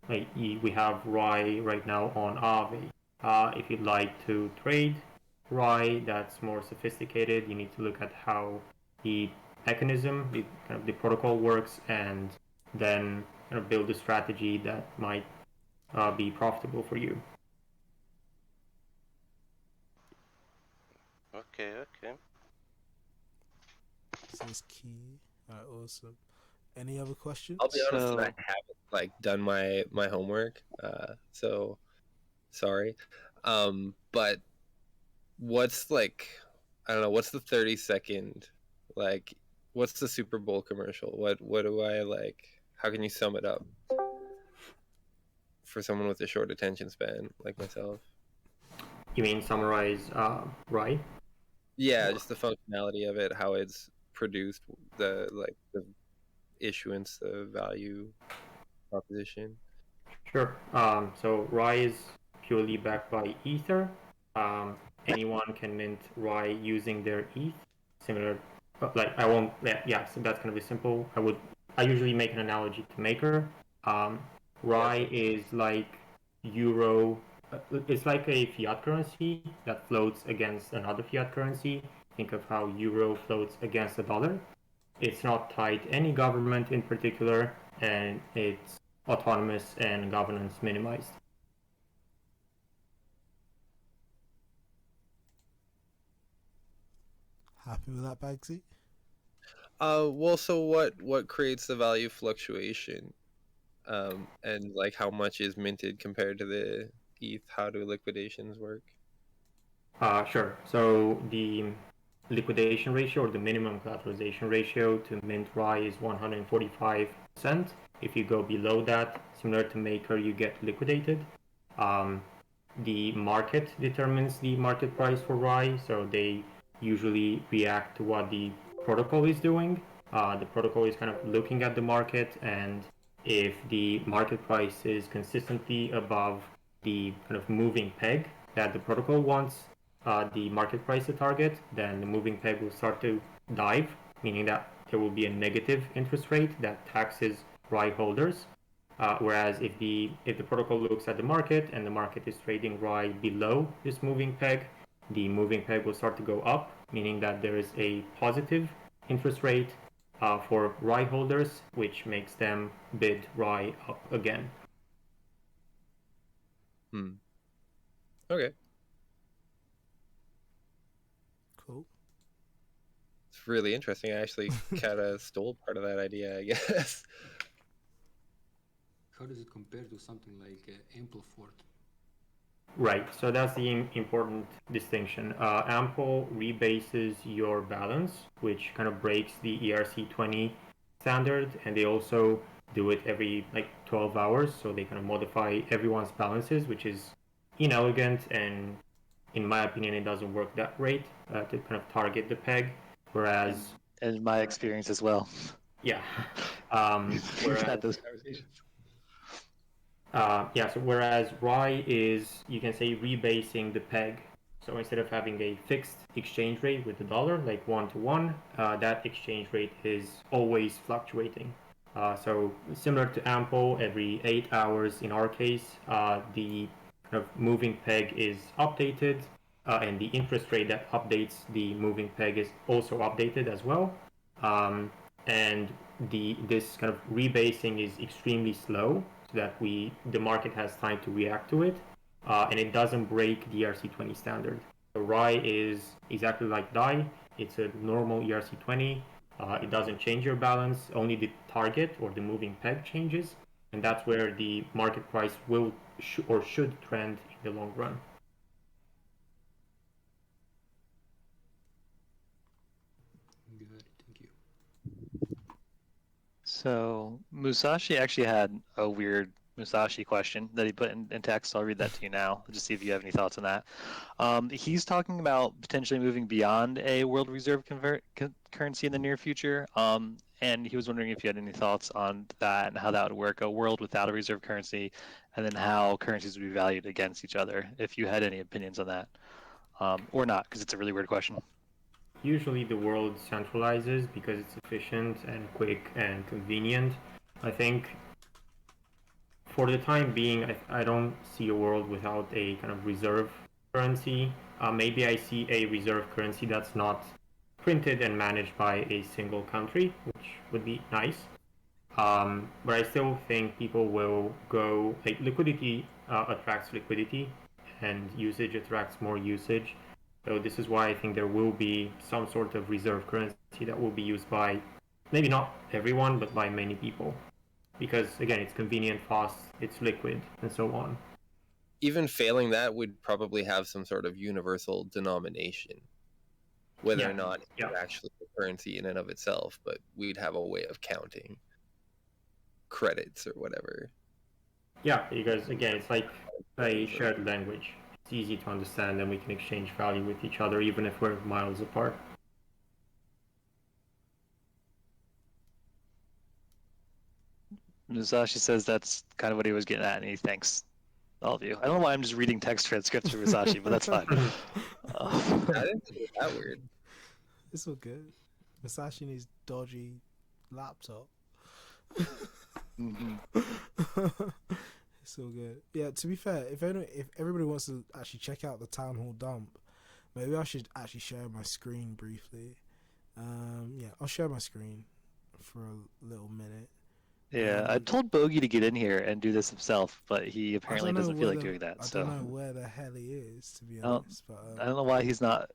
we have Rye right now on Aave. If you'd like to trade Rye, that's more sophisticated. You need to look at how the mechanism, the protocol works, and then build a strategy that might be profitable for you. Okay, okay. So it's key. Alright, awesome. Any other questions? I'll be honest, So- I haven't like done my homework, so sorry. But what's like, I don't know, what's the 30-second, like, what's the Super Bowl commercial? What do I like? How can you sum it up for someone with a short attention span like myself? You mean summarize RAI? Yeah, just the functionality of it, how it's produced, the issuance, the value proposition. Sure. So RAI is purely backed by Ether. Anyone can mint RAI using their ETH. Similar, like I won't. Yeah, so that's gonna be simple. I usually make an analogy to Maker. RAI is like euro. It's like a fiat currency that floats against another fiat currency. Think of how euro floats against the dollar. It's not tied to any government in particular, and it's autonomous and governance minimized. Happy with that, Bagsy? Well, so what creates the value fluctuation? And like how much is minted compared to the ETH? How do liquidations work? Sure. So the liquidation ratio or the minimum collateralization ratio to mint RAI is 145%. If you go below that, similar to Maker, you get liquidated. The market determines the market price for RAI, so they usually react to what the protocol is doing. The protocol is kind of looking at the market, and if the market price is consistently above the kind of moving peg that the protocol wants the market price to target, then the moving peg will start to dive, meaning that there will be a negative interest rate that taxes RAI holders. Whereas if the protocol looks at the market and the market is trading RAI below this moving peg, the moving peg will start to go up, meaning that there is a positive interest rate for RAI holders, which makes them bid RAI up again. Okay. Cool. It's really interesting. I actually kind of stole part of that idea, I guess. How does it compare to something like Amplefort? Right, so that's the important distinction. Ample rebases your balance, which kind of breaks the ERC20 standard, and they also do it every like 12 hours, so they kind of modify everyone's balances, which is inelegant, and in my opinion, it doesn't work that great to kind of target the peg. Whereas, in my experience as well. yeah, We've had those conversations. so whereas RAI is, you can say, rebasing the peg. So instead of having a fixed exchange rate with the dollar, like 1-to-1, that exchange rate is always fluctuating. So similar to Ample, every 8 hours in our case, the kind of moving peg is updated, and the interest rate that updates the moving peg is also updated as well. And this kind of rebasing is extremely slow, so that the market has time to react to it, and it doesn't break the ERC20 standard. So RAI is exactly like DAI. It's a normal ERC20. It doesn't change your balance. Only the target or the moving peg changes, and that's where the market price will or should trend in the long run. Good, thank you. So Musashi actually had a weird Musashi question that he put in text. I'll read that to you now. Just see if you have any thoughts on that. He's talking about potentially moving beyond a world reserve currency in the near future. And he was wondering if you had any thoughts on that and how that would work, a world without a reserve currency, and then how currencies would be valued against each other, if you had any opinions on that, or not, because it's a really weird question. Usually the world centralizes because it's efficient and quick and convenient. I think for the time being, I don't see a world without a kind of reserve currency. Maybe I see a reserve currency that's not printed and managed by a single country, which would be nice. But I still think people will go, like, liquidity attracts liquidity, and usage attracts more usage. So this is why I think there will be some sort of reserve currency that will be used by maybe not everyone, but by many people. Because again, it's convenient, fast, it's liquid, and so on. Even failing that, would probably have some sort of universal denomination, whether or not Yeah. it's actually a currency in and of itself, but we'd have a way of counting credits or whatever. Yeah, because again, it's like a shared language. It's easy to understand, and we can exchange value with each other, even if we're miles apart. Musashi says that's kind of what he was getting at, and he thanks all of you. I don't know why I'm just reading text transcripts for Musashi, but that's fine. I didn't think it was that weird. It's all good. Musashi needs dodgy laptop. Mhm. It's all good. Yeah, to be fair, if everybody wants to actually check out the town hall dump, maybe I should actually share my screen briefly. Yeah, I'll share my screen for a little minute. Yeah, I told Bogey to get in here and do this himself, but he I apparently don't know doesn't feel where like the- doing that. I So don't know where the hell he is, to be I don't- honest. But I don't know why he's not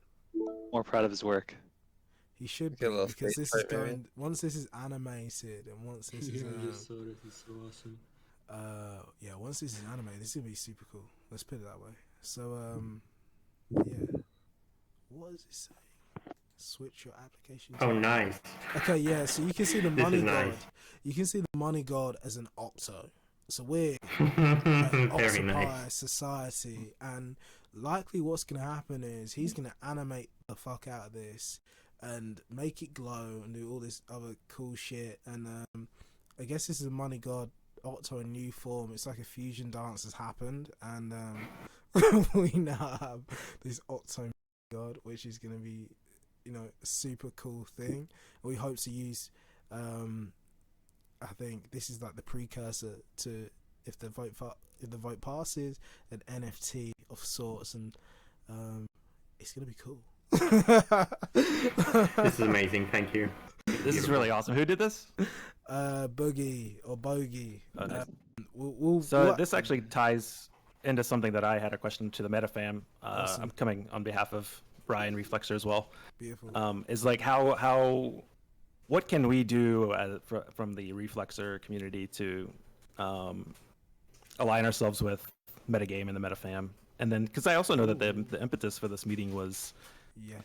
more proud of his work. he should Get a be, little because face this is part, maybe. going. Once this is animated, and once this is Yeah, I just saw that. It's so awesome. yeah, once this is animated, this is gonna be super cool. Let's put it that way. So yeah, what does it say? Switch your application. Oh, nice. Okay, yeah. So you can see the This money is god. nice. You can see the money god as an octo. So we're Very Occupy nice. society, and likely what's gonna happen is he's gonna animate the fuck out of this and make it glow and do all this other cool shit. And I guess this is a money god Octo in new form. It's like a fusion dance has happened, and we now have this Octo god, which is gonna be, you know, a super cool thing. We hope to use I think this is like the precursor to, if the vote passes, an NFT of sorts, and it's gonna be cool. This is amazing. Thank you. This is really awesome. Who did this? Boogie or Bogey. Oh, nice. We'll This actually ties into something that I had a question to the MetaFam. Awesome. I'm coming on behalf of Brian Reflexer as well. Beautiful. Is like how what can we do from the Reflexer community to align ourselves with MetaGame and the MetaFam? And then, because I also know that the impetus for this meeting was Yes.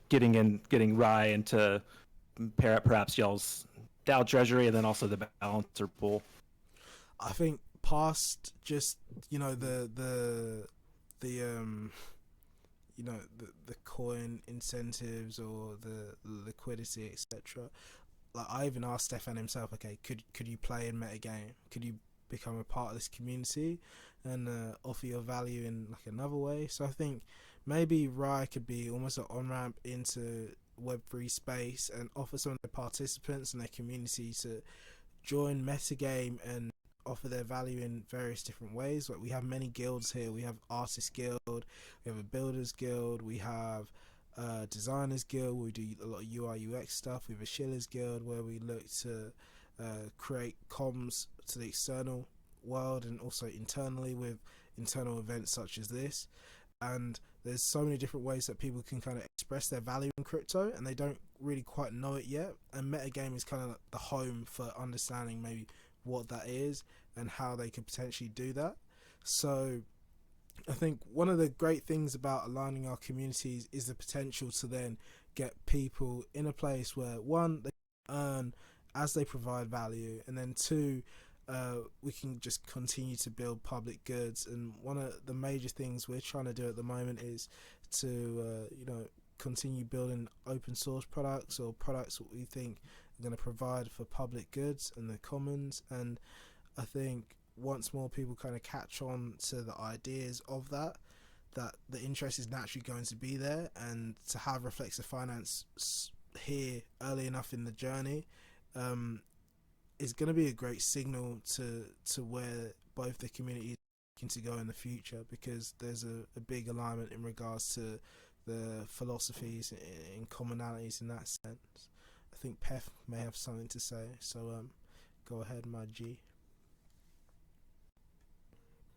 getting Rye into perhaps y'all's DAO treasury, and then also the balancer pool. I think past just, you know, the you know, the coin incentives or the liquidity, etc. Like, I even asked Stefan himself, okay, could you play in MetaGame? Could you become a part of this community and offer your value in like another way? So I think maybe Rye could be almost an on-ramp into Web3 space and offer some of the participants and their community to join MetaGame and offer their value in various different ways. Like, we have many guilds here. We have Artist Guild, we have a Builders Guild, we have Designers Guild where we do a lot of UI UX stuff. We have a Shillers Guild where we look to create comms to the external world and also internally with internal events such as this. And there's so many different ways that people can kind of express their value in crypto, and they don't really quite know it yet. And MetaGame is kind of the home for understanding maybe what that is and how they could potentially do that. So I think one of the great things about aligning our communities is the potential to then get people in a place where, one, they earn as they provide value, and then two, we can just continue to build public goods. And one of the major things we're trying to do at the moment is to you know, continue building open source products or products that we think are going to provide for public goods and the commons. And I think once more people kind of catch on to the ideas of that the interest is naturally going to be there, and to have Reflexer Finance here early enough in the journey is going to be a great signal to where both the communities are looking to go in the future, because there's a big alignment in regards to the philosophies and commonalities in that sense. I think Pef may have something to say. So Go ahead, my G.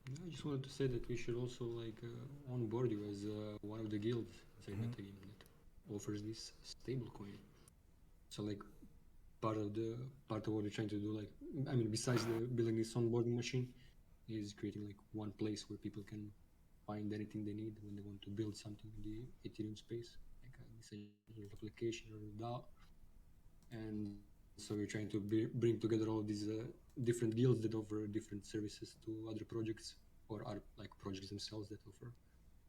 I just wanted to say that we should also like onboard you as one of the guilds inside MetaGame that offers this stablecoin. So like part of what we're trying to do, like I mean, besides the building this onboarding machine, is creating like one place where people can find anything they need when they want to build something in the Ethereum space, like a decentralized application or a DAO. And so we're trying to bring together all of these different guilds that offer different services to other projects, or are like projects themselves that offer.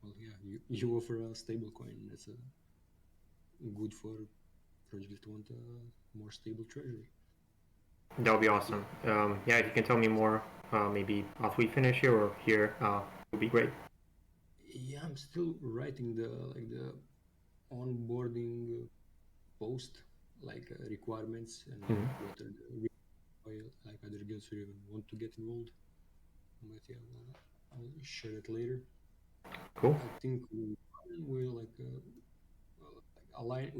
Well, yeah, you offer a stablecoin. That's good for projects that want a more stable treasury. That would be awesome. Yeah, if you can tell me more, maybe after we finish here or here, would be great. Yeah, I'm still writing the onboarding post, like requirements and what are the like other guilds who even want to get involved. But yeah, I'll share it later. Cool. I think we will like align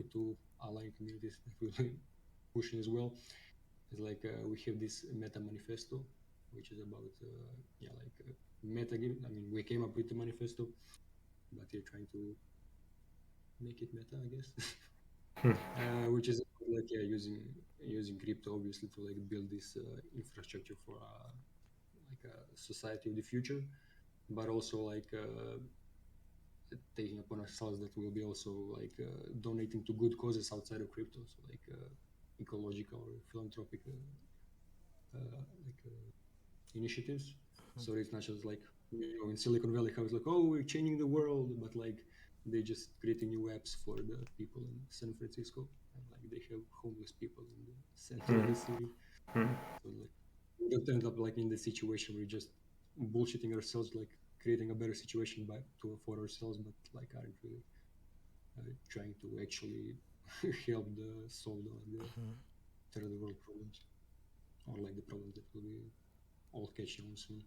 communities that we're pushing as well. It's like we have this meta manifesto, which is about MetaGame. I mean, we came up with the manifesto, but we're trying to make it meta, I guess. Which is like using crypto obviously to like build this infrastructure for like a society of the future, but also like taking upon ourselves that we'll be also like donating to good causes outside of crypto, so like ecological or philanthropic initiatives. So it's not just like, you know, in Silicon Valley how it's like, oh, we're changing the world, but like they just creating new apps for the people in San Francisco, and like they have homeless people in the center of the city. So like we don't end up like in the situation where we're just bullshitting ourselves, like creating a better situation for ourselves, but like aren't really trying to actually help solve the third world problems, or like the problems that will be all catching on soon.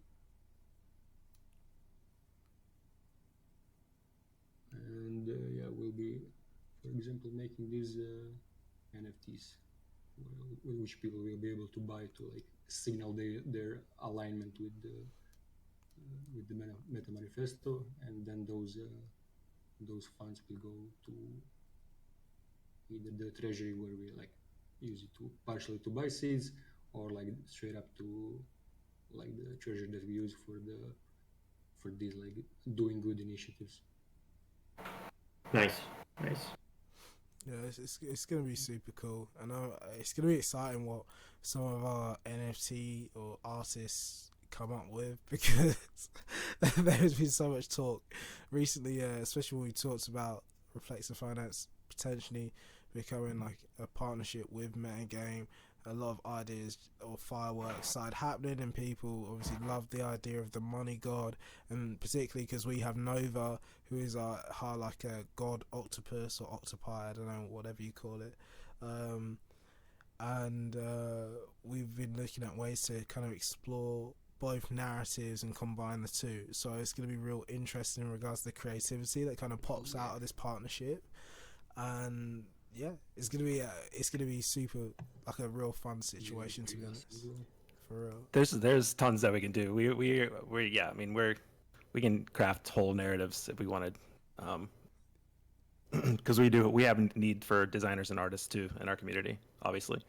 And yeah, we'll be, for example, making these NFTs, which people will be able to buy to like signal their alignment with the Meta Manifesto, and then those funds will go to either the treasury where we like use it to partially to buy seeds, or like straight up to like the treasury that we use for these like doing good initiatives. Nice. Yeah, it's gonna be super cool. I know it's gonna be exciting what some of our NFT or artists come up with, because there's been so much talk recently, especially when we talked about Reflexer Finance potentially becoming like a partnership with MetaGame. A lot of ideas or fireworks started happening, and people obviously love the idea of the money god, and particularly because we have Nova, who is our like a god octopus or octopi, I don't know, whatever you call it, and we've been looking at ways to kind of explore both narratives and combine the two. So it's going to be real interesting in regards to the creativity that kind of pops out of this partnership, and yeah, it's gonna be super, like a real fun situation, to be honest. For real. There's tons that we can do. We yeah, I mean we can craft whole narratives if we wanted, because we have a need for designers and artists too in our community, obviously.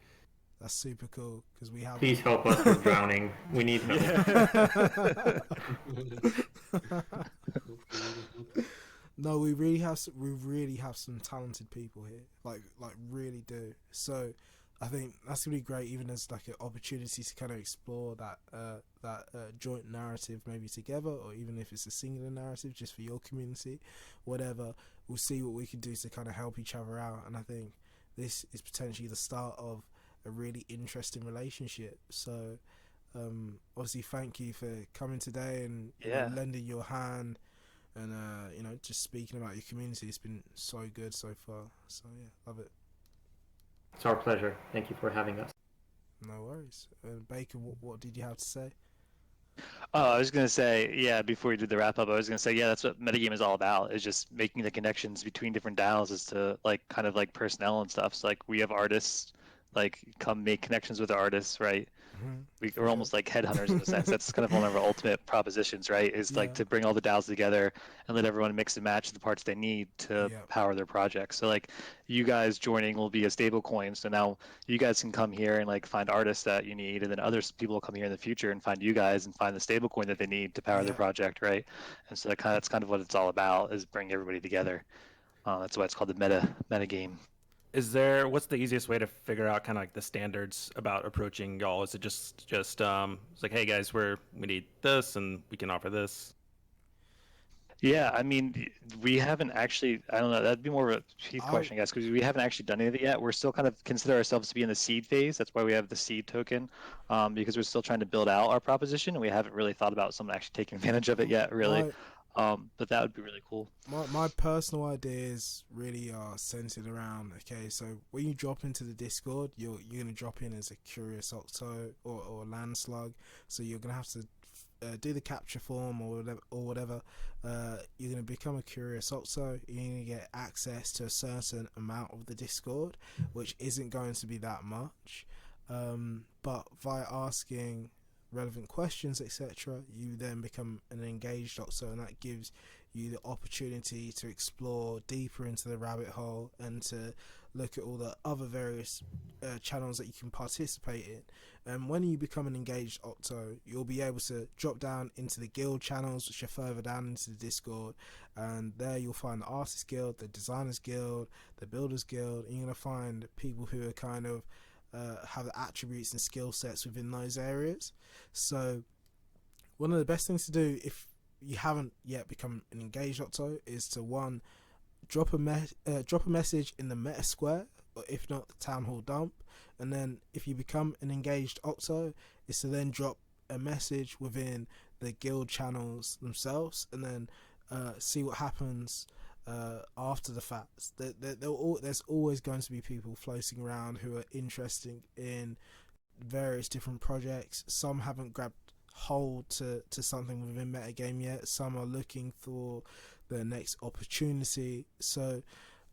That's super cool, because we have. Please help us with drowning. We need help. No, we really have some talented people here, like really do. So I think that's gonna be great, even as like an opportunity to kind of explore that joint narrative maybe together, or even if it's a singular narrative just for your community, whatever. We'll see what we can do to kind of help each other out, and I think this is potentially the start of a really interesting relationship. So obviously thank you for coming today and you know, lending your hand, and you know, just speaking about your community. It's been so good so far, so yeah, love it. It's our pleasure. Thank you for having us. No worries. Bacon, what did you have to say? I was going to say, yeah, before we did the wrap up, I was going to say, yeah, that's what MetaGame is all about, is just making the connections between different DAOs as to like kind of like personnel and stuff. So like we have artists, like come make connections with the artists, right? we're almost like headhunters in a sense. That's kind of one of our ultimate propositions, right? Is like to bring all the DAOs together and let everyone mix and match the parts they need to power their project. So like you guys joining will be a stablecoin. So now you guys can come here and like find artists that you need, and then other people will come here in the future and find you guys and find the stablecoin that they need to power their project, right? And so that's kind of what it's all about, is bring everybody together. That's why it's called the meta game. What's the easiest way to figure out kind of like the standards about approaching y'all? Is it just it's like, hey guys, we need this and we can offer this? Yeah, I mean, we haven't actually, I don't know, that'd be more of a Keith question, I guess, because we haven't actually done any of it yet. We're still kind of consider ourselves to be in the seed phase. That's why we have the seed token, because we're still trying to build out our proposition, and we haven't really thought about someone actually taking advantage of it yet, really. But that would be really cool. My personal ideas really are centered around, okay, so when you drop into the Discord, you're gonna drop in as a curious octo or land slug, so you're gonna have to do the capture form or whatever. You're gonna become a curious octo. You're gonna get access to a certain amount of the Discord, which isn't going to be that much, but via asking relevant questions, etc., you then become an engaged octo, and that gives you the opportunity to explore deeper into the rabbit hole and to look at all the other various channels that you can participate in. And when you become an engaged octo, you'll be able to drop down into the guild channels, which are further down into the Discord, and there you'll find the artist guild, the designers guild, the builders guild, and you're going to find people who are kind of have the attributes and skill sets within those areas. So one of the best things to do if you haven't yet become an engaged octo is to drop a message in the meta square, or if not the town hall dump, and then if you become an engaged octo, is to then drop a message within the guild channels themselves, and then see what happens after the fact. There's always going to be people floating around who are interested in various different projects. Some haven't grabbed hold to something within MetaGame yet. Some are looking for the next opportunity. So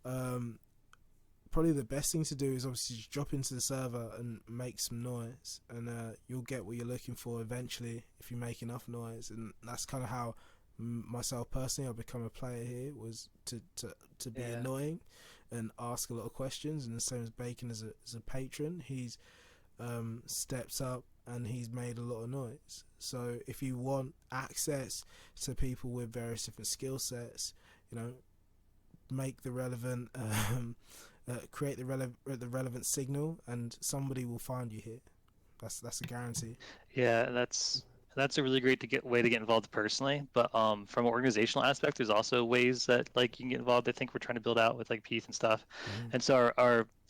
probably the best thing to do is obviously just drop into the server and make some noise, and you'll get what you're looking for eventually if you make enough noise. And that's kind of how myself personally, I've become a player here, was to be annoying and ask a lot of questions. And the same as Bacon as a patron, he's steps up and he's made a lot of noise. So if you want access to people with various different skill sets, make the relevant create the relevant signal, and somebody will find you here. That's a guarantee. Yeah, that's a really great way to get involved personally. But from an organizational aspect, there's also ways that like you can get involved. I think we're trying to build out with like Peace and stuff. And so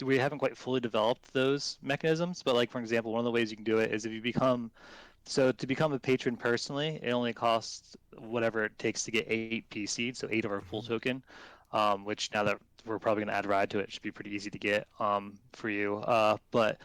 we haven't quite fully developed those mechanisms. But like for example, one of the ways you can do it is if you become to become a patron personally, it only costs whatever it takes to get 8 P seeds, so 8 of our full token. Which now that we're probably going to add ride to it, should be pretty easy to get for you. But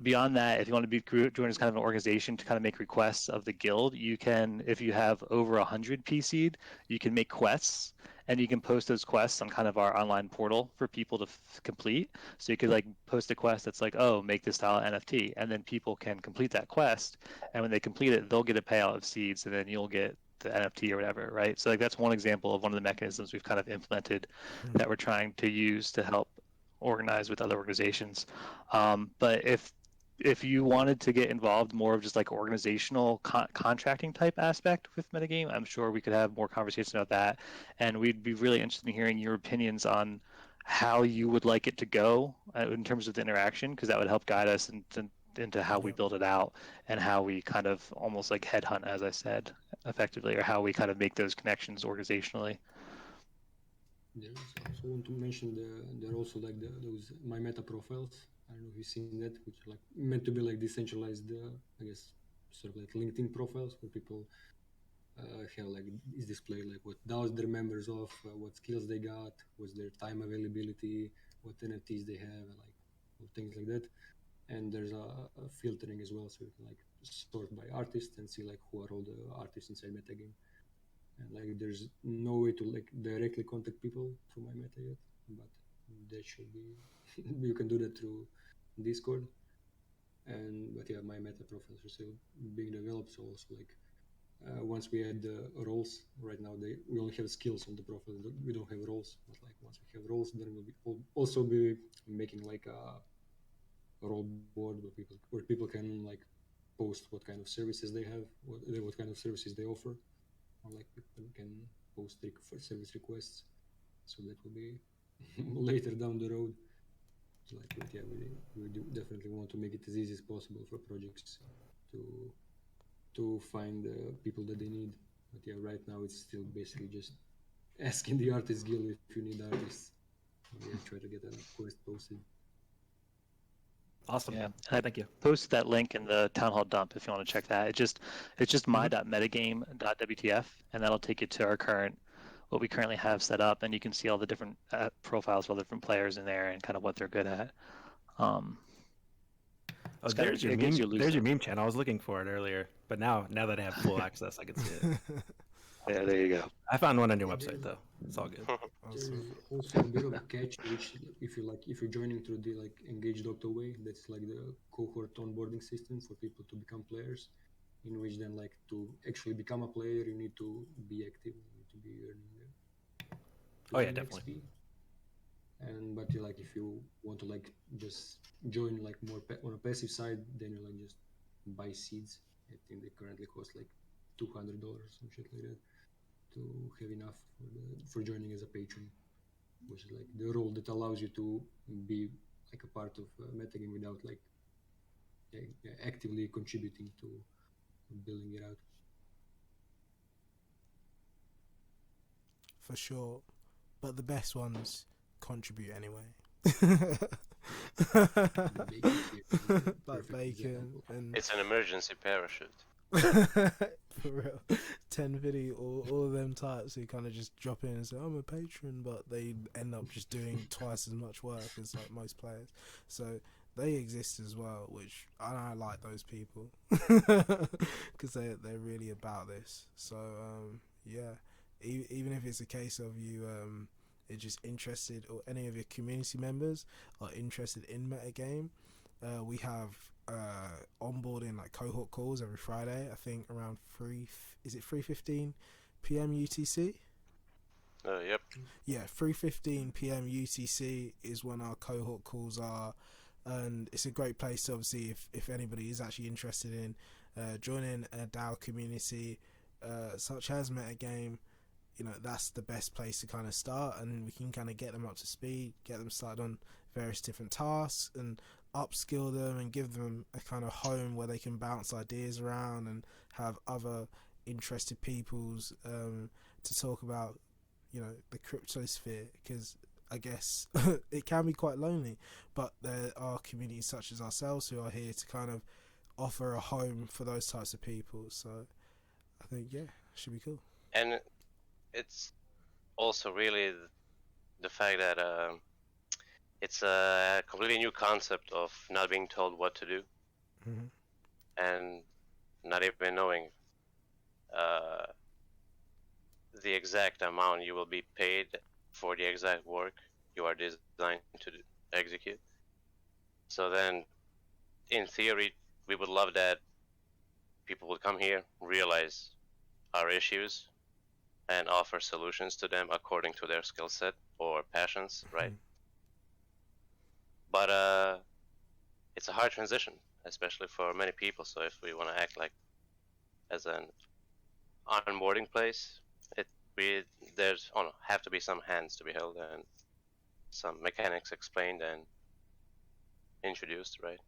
beyond that, if you want to join as kind of an organization to kind of make requests of the guild, you can, if you have over 100 P seed, you can make quests, and you can post those quests on kind of our online portal for people to complete. So you could like post a quest that's like, oh, make this style NFT, and then people can complete that quest, and when they complete it, they'll get a payout of seeds, and then you'll get the NFT or whatever, right? So like that's one example of one of the mechanisms we've kind of implemented that we're trying to use to help organize with other organizations. But if you wanted to get involved more of just like organizational contracting type aspect with MetaGame, I'm sure we could have more conversation about that, and we'd be really interested in hearing your opinions on how you would like it to go in terms of the interaction, because that would help guide us into how we build it out and how we kind of almost like headhunt, as I said, effectively, or how we kind of make those connections organizationally. Yeah, so I also want to mention there are also like those my meta profiles. I don't know if you've seen that, which are like meant to be like decentralized, I guess, sort of like LinkedIn profiles where people have like is displayed like what DAOs they're members of, what skills they got, what's their time availability, what NFTs they have, and like things like that. And there's a filtering as well, so you can like sort by artist and see like who are all the artists inside MetaGame. And like there's no way to like directly contact people through my meta yet, but that should be you can do that through Discord. But yeah, my meta profiles are still being developed. So also like once we add roles, right now we only have skills on the profile. We don't have roles. But like once we have roles, then we'll also be making like a role board where people can like post what kind of services they have, what kind of services they offer, or like people can post for service requests. So that will be later down the road. So like, but yeah, we do definitely want to make it as easy as possible for projects to find people that they need. But yeah, right now it's still basically just asking the artist guild if you need artists. Yeah, try to get a quest posted. Awesome. Yeah, Thank you. Posted that link in the town hall dump if you want to check that. It's just my.metagame.wtf, and that'll take you to our what we currently have set up, and you can see all the different profiles for all the different players in there and kind of what they're good at. Oh, there's your meme channel. I was looking for it earlier, but now that I have full access, I can see it. Yeah, there you go. I found one on your website though. It's all good. There's also a bit of a catch, which if you're joining through the like engage.away, that's like the cohort onboarding system for people to become players, in which then like to actually become a player, you need to be active, you need to be earning definitely. XP. But like if you want to like just join like more on a passive side, then you like just buy seeds. I think they currently cost like $200, some shit like that, to have enough for joining as a patron, which is like the role that allows you to be like a part of MetaGame without like actively contributing to building it out. For sure, but the best ones contribute anyway. Like bacon and it's an emergency parachute. for real, 1050, all of them types who kind of just drop in and say I'm a patron, but they end up just doing twice as much work as like most players. So they exist as well, which I like those people because they're really about this. So yeah, even if it's a case of you are just interested, or any of your community members are interested in metagame, we have onboarding like cohort calls every Friday. I think around 3:15 p.m. UTC. Yep. Yeah, 3:15 p.m. UTC is when our cohort calls are, and it's a great place to obviously if anybody is actually interested in joining a DAO community such as metagame. You know, that's the best place to kind of start, and we can kind of get them up to speed, get them started on various different tasks, and upskill them and give them a kind of home where they can bounce ideas around and have other interested peoples to talk about, you know, the crypto sphere, because I guess it can be quite lonely, but there are communities such as ourselves who are here to kind of offer a home for those types of people. So I think, yeah, it should be cool. And it's also really the fact that it's a completely new concept of not being told what to do, and not even knowing the exact amount you will be paid for the exact work you are designed to execute. So then, in theory, we would love that people would come here, realize our issues, and offer solutions to them according to their skill set or passions, right? But it's a hard transition, especially for many people. So if we want to act like as an onboarding place, there's have to be some hands to be held and some mechanics explained and introduced, right?